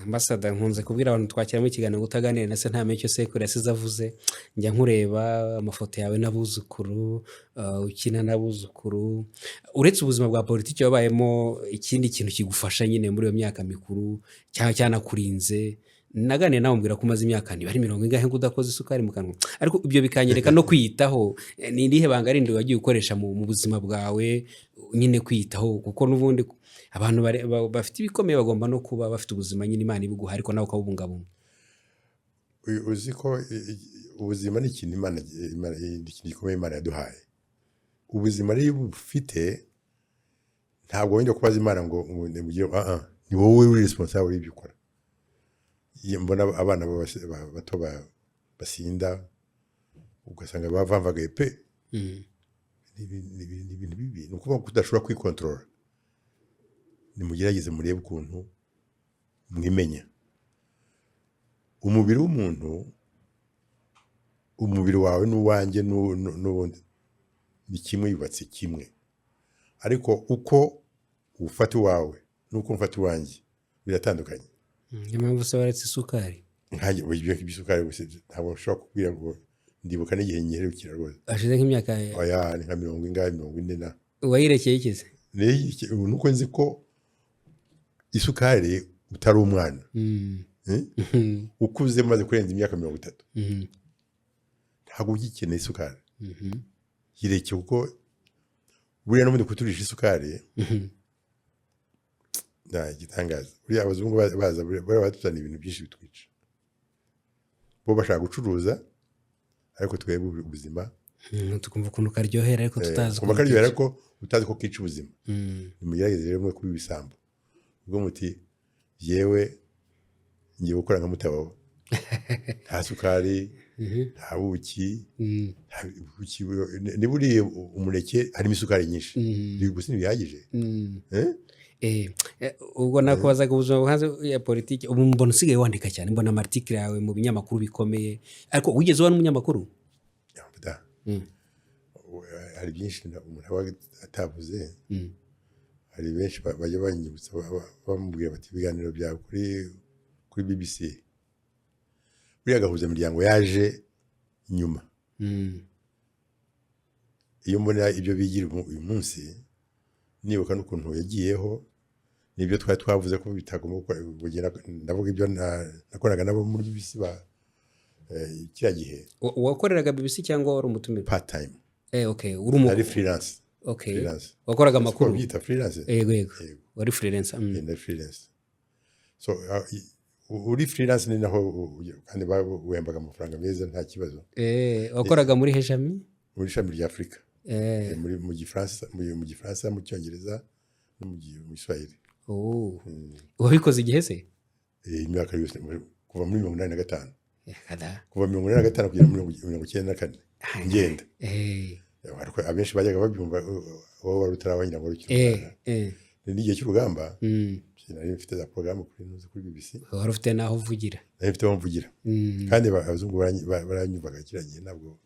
Ambasada nkunze kubwira abantu twakiramo ikiganiro utaganira na se ntamenye icyo sekuru yasize avuze, njya nkureba amafoto yawe n'abuzukuru, ukina n'abuzukuru, uretse ubuzima bwa politiki wabayemo ikindi kintu kigufasha nyine muri iyo myaka mikuru cyangwa cyanakurinze, naganira nawe mbwira ko umaze imyaka niba ari 40 ngo udakoze isukari mu kanwa, ariko ibyo bikanyereka no kwiyitaho. Ni irihe banga rindi wagiye ukoresha mu buzima bwawe nyine kwiyitaho, kuko n'ubundi abantu bafite ibikomeye bagomba no kuba bafite ubuzima nyine Imana ibiguha ariko nawe ukabubungabunga. uzi ko ubuzima ni ikintu gikomeye Imana yaduhaye. Ubuzima rero bufite ntabwo wenda kubaza Imana ngo ni wowe uri responsable y'ibyo ukora. Mbona abana bato basinda ugasanga bavamvagaye pe, ni ibintu bibi, ni ukuvuga ko udashobora kwikontorora. Nimugerageze murebe ukuntu mwimenya. Umubiri w'umuntu, umubiri wawe n'uwanjye n'ubundi ni kimwe, yubatse kimwe, ariko uko ufata uwawe n'uko mfata uwanjye biratandukanye. Niyo mpamvu se waretse isukari. Nkanjye ibyo by'isukari ntabwo nshobora kubwira ngo ndibuka n'igihe nyiherukira rwose. Ashize nk'imyaka oya ni nka 40 na wayirekeye ikize. Nuko nzi ko isukari utari umwana. Ukuze maze kurenza imyaka 30 ntabwo ugikeneye isukari. Yireke kuko buriya n'ubundi kuturisha isukari nta gitangaza. Buriya abazungu baza buriya batuzana ibintu byinshi bitwica. Bo bashaka gucuruza ariko twebwe ubuzima tukumva ukuntu karyohera ariko tutazi ko karyohera ariko utazi ko kica ubuzima. Nimugerageze rero mwe kuba ibisambo ubwo muti yewe ngiye gukora nka mutabaho nta sukari nta buki niburiye umuneke harimo isukari nyinshi gusa ntibihagije. Ubwo nakubazaga ubuzima buhanze ya politiki, ubu mbona usigaye wandika cyane, mbona amartikile yawe mu binyamakuru bikomeye, ariko wigeze uba n'umunyamakuru? Hari byinshi umuntu aba atavuze. Hari benshi bajya banyibutsa bamubwira bati ibiganiro byawe kuri BBC buriya gahuza imiryango yaje nyuma. Iyo mbona ibyo bigira uyu munsi nibuka n'ukuntu yagiyeho nibyo twari twavuze ko bitagomba kugera. Ndavuga ibyo nakoraga nabo muri BBC kiriya gihe. Wakoreraga BBC cyangwa wari umutumire? Part time. Okay, uri ari freelance. Okay. Freelance. Wakoraga amakuru? Byita freelance. Yego. Wari freelance. Ni freelance. So uri freelance ni naho kandi wembaga amafaranga meza nta kibazo. Wakoraga muri heshami? Muri shami rya Afrika. Muri mu Gifaransa, mu Cyongereza no mu Giswahili. Wabikoze igihe se? Imyaka yose kuva muri 85. Kada. Kuva 85 kugera muri 94 ngenda. Ariko abenshi bajyaga babyumva wowe wari utarabanyira ngo rucyumva. N'igihe cy'urugamba nari mfite za programme kuri BBC. Wari ufite naho uvugira? Nari mfite aho mvugira. Kandi abazungu baranyumvaga kiragiye nabwo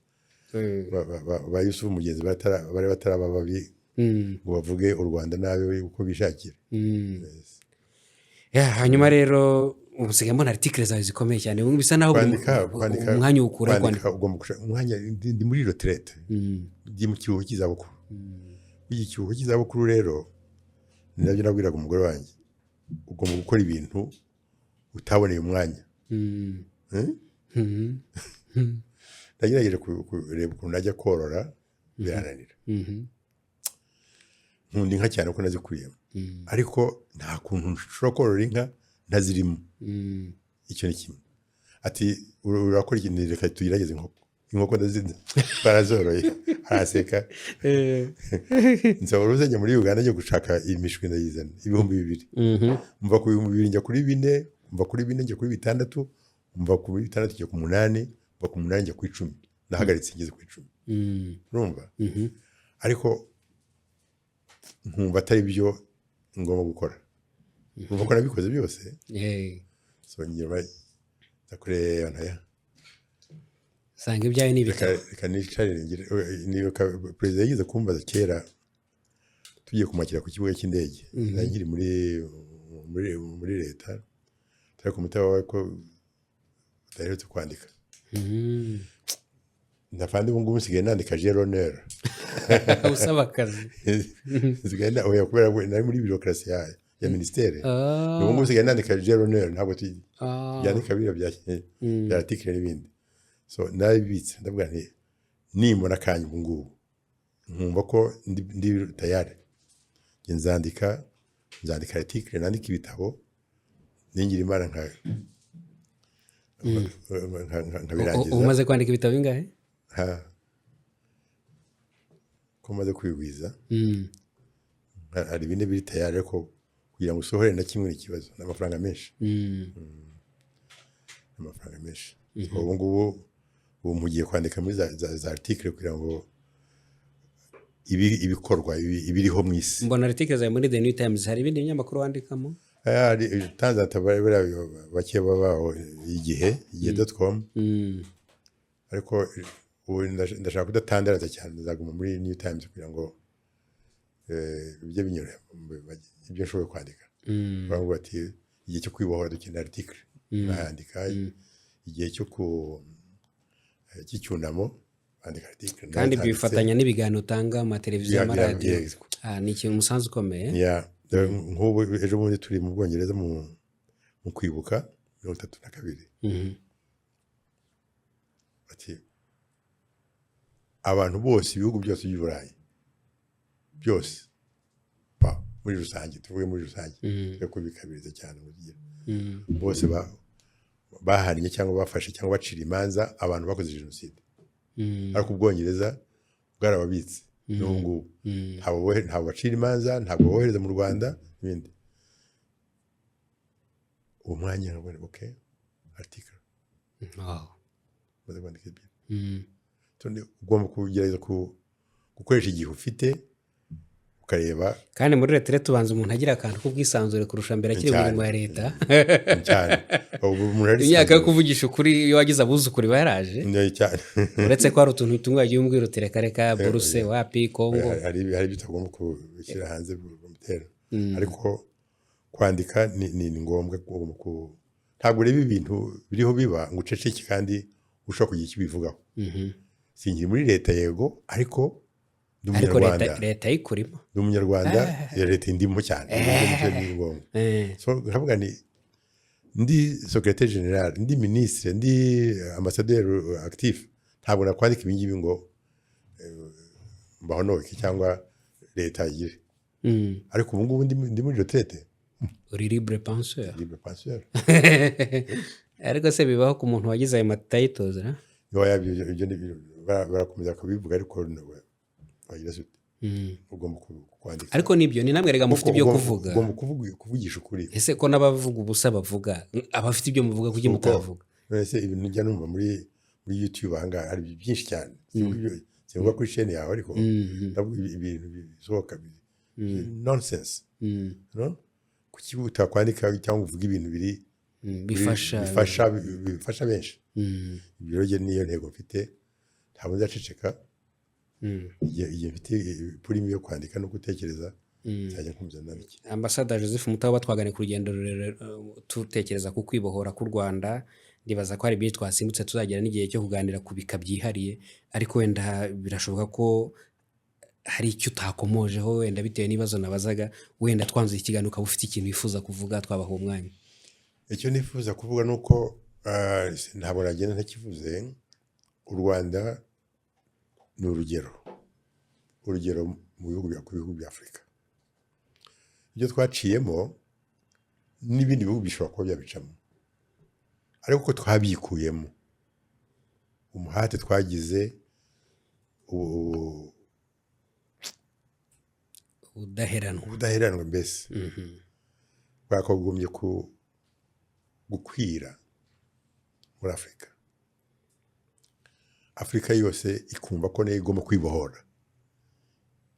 ba Yusufu Mugenzi bari bataraba babi ngo bavuge u Rwanda nabe uko bishakira. Hanyuma rero ubusigaye mbona article zawe zikomeye cyane, bisa naho umwanya ukura kwandika. Ugomba umwanya ndi muri retraite, ndi mu kiruhuko cy'izabukuru. Iki kiruhuko cy'izabukuru rero nabyo nabwiraga umugore wanjye, ugomba gukora ibintu utaboneye umwanya. Nagerageje kureba ukuntu najya korora birananira. Nkunda inka cyane uko nazikuriyemo, ariko nta kuntu nshobora korora inka ntazirimo. Icyo ni kimwe. Ati urakora ikintu, reka tugerageze inkoko ndazinda barazoroye. Araseka. Nzaba ruzanye muri Uganda njye gushaka imishwi ndayizana 2000. Mva ku 2000 njya kuri 4, mva kuri 4 njya kuri 6, mva kuri 6 njya ku 8, mva ku 8 njya ku 10. Nahagaritse ngeze ku 10. Urumva? Ariko nkumva atari byo ngomba gukora. Urumva ko nabikoze byose. So ngira ndakureba ntaya sanga ibyaye n'ibitabo. Reka nicare niyo president yagize kumbaza kera tugiye kumakira ku kibuga cy'indege. Nkiri muri leta ariko umutima wawe ko udaherutse kwandika. Ndafande ubu ngubu nsigaye nandika jeronera usaba akazi nsigaye oya kubera nari muri birokrasi ya ministere ubu ngubu nsigaye nandika jeronera ntabwo yandika biro bya article n'ibindi. So nabibitse ndavuga nti nimona kanya ubu ngubu nkumva ko ndi tayari nzandika article nandika ibitabo ningira imana nkabirangiza. umaze kwandika ibitabo bingahe? ko maze kwigwiza hari bine biri tayari ariko kugira ngo usohore na kimwe n'ikibazo n'amafaranga menshi. Amafaranga menshi. Ubu ngubu mugiye kwandika muri za article kugira ngo ibikorwa ibiriho mu isi. Mbona article zawe muri The New Times, hari ibindi binyamakuru wandikamo? Tanzania bake babaho igihe.com ariko ubu ndashaka kudatandaraza cyane, nzaguma muri New Times kugira ngo ibyo binyure ibyo nshoboye kwandika. Bavuga bati igihe cyo kwibohora dukenera article bandika, igihe cy'icyunamo bandika article, kandi bifatanya n'ibiganiro utanga mu televiziyo n'amaradiyo. Ni ikintu umusanzu ukomeye. nk'ubu ejo bundi turi mu Bwongereza mu kwibuka 32. Ati abantu bose ibihugu byose by'Uburayi byose muri rusange, tuvuge muri rusange ko bikabiriza cyane mu gihe bose bahariye cyangwa bafashe cyangwa bacira imanza abantu bakoze jenoside. Ariko Ubwongereza bwarababitse n'ubu ntabwo bacira imanza, ntabwo bohereza mu Rwanda n'ibindi. Uwo mwanya nabone article maze kwandika ibyo ugomba kugerageza gukoresha igihe ufite ukareba. Kandi muri leta tubanza umuntu agira akantu k'ubwisanzure kurusha mbere akiri mu mirimo ya leta cyane. Imyaka yo kuvugisha ukuri iyo wagize abuzukuri baraje, uretse ko hari utuntu bitungwa yagiye umbwira utereka buruse wapi Kongo, hari bitagomba kubishyira hanze bumutera. Ariko kwandika ni ngombwa, ntabwo ureba ibintu biriho biba ngo uceceke kandi ushobora kugira icyo ubivugaho. Sinkiri muri leta yego, ariko leta yikurimo, ndi umunyarwanda, leta indimo cyane. So nkavuga ni ndi secrétaire général, ndi ministre, ndi ambassadeur actif, ntabwo nakwandika ibingibi ngo mbahonoke cyangwa leta yire. Ariko ubu ngubu ndi muri retraite. Uri libre penseur. Ariko se bibaho ku muntu wagize ayo matitles na barakomeza kubivuga, ariko wagira se ugomba kwandika. Ariko nibyo ni namwe rega mufite ibyo kuvuga, ugomba kuvugisha ukuri. Ese ko n'abavuga ubusa bavuga, abafite ibyo muvuga kuki mutavuga? Ese ibintu njya numva muri YouTube ahangaha hari byinshi cyane. Sinvuga kuri chaîne yawe, ariko ibintu bisohoka nonsense. No? Kuki utakwandika cyangwa uvuga ibintu biri bifasha benshi. Ibyo rero niyo ntego mfite, ntabwo nzaceceka. Igihe mfite purimi yo kwandika no gutekereza cyane kumuzana n'iki. Ambassador Joseph Mutaho twagane ku rugendo tutekereza ku kwibohora ku Rwanda, ndibaza ko hari byinshi twasimbutse tuzagera n'igihe cyo kuganira ku bika byihariye, ariko wenda birashoboka ko hari icyo utakomojeho wenda bitewe n'ibibazo nabazaga, wenda twanzuye ikiganiro ukaba ufite ikintu wifuza kuvuga twabaha umwanya. Icyo nifuza kuvuga nuko ntabwo nagenda ntakivuze. U Rwanda ni urugero mu bihugu bya Afurika. Ibyo twaciyemo n'ibindi bihugu bishobora kuba byabicamo, ariko ko twabyikuyemo, umuhate twagize, ubudaheranwa mbese bwakagombye gukwira muri Afurika. Afurika yose ikumva ko nayo igomba kwibohora.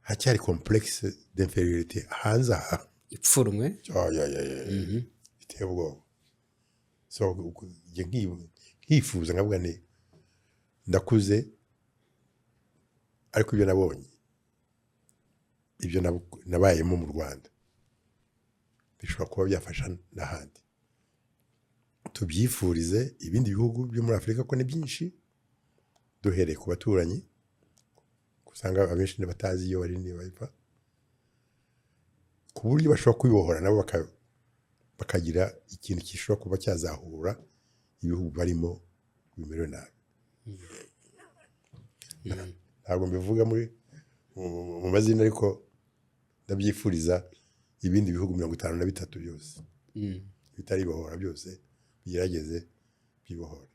Hacyari complexe d'infériorité hanze aha ipfurumwe iteye ubwoba. So nkifuza nkavuga nti ndakuze, ariko ibyo nabonye, ibyo nabayemo mu Rwanda bishobora kuba byafasha n'ahandi. tubyifurize ibindi bihugu byo muri Afurika ko ni byinshi, duhereye ku baturanyi usanga abenshi batazi iyo bari niba bava, ku buryo bashobora kwibohora nabo bakagira ikintu gishobora kuba cyazahura ibihugu barimo bimerewe nabi. Ntabwo mbivuga mu mazina, ariko ndabyifuriza ibindi bihugu 53 byose bitaribohora byose bigerageze bibohora.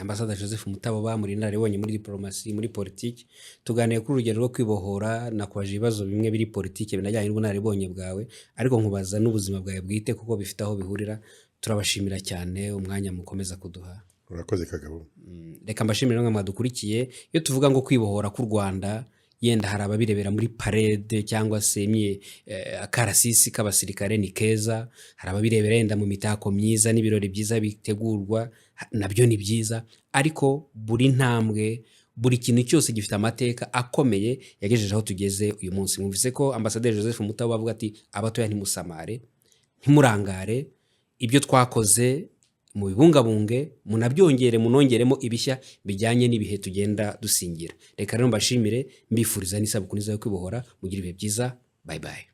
Ambassador Joseph Mutaboba muri inararibonye muri diplomasi, muri politiki, tuganiye kuri urugero rwo kwibohora, nakwaje ibibazo bimwe biri politiki binajyanye n'ubunararibonye bwawe, ariko nkubaza n'ubuzima bwawe bwite kuko bifite aho bihurira. Turabashimira cyane umwanya mukomeza kuduha. Urakoze Kagabo. Reka mbashimire namwe mwadukurikiye. Iyo tuvuga ngo kwibohora k'u Rwanda, yenda hari ababirebera muri parade cyangwa se akarasisi k'abasirikare ni keza, hari ababirebera yenda mu mitako myiza n'ibirori byiza bitegurwa, nabyo ni byiza, ariko buri ntambwe, buri kintu cyose gifite amateka akomeye yagejeje aho tugeze uyu munsi. Mwumvise ko Ambassadeur Joseph Mutaboba avuga ati abatoya ntimusamare, ntimurangare, ibyo twakoze mu bibungabunge, munabyongere, munongeremo ibishya bijyanye n'ibihe tugenda dusingira. Reka rero mbashimire, mbifuriza n'isabukuru nziza yo kwibohora, mugira ibihe byiza. Bye bye.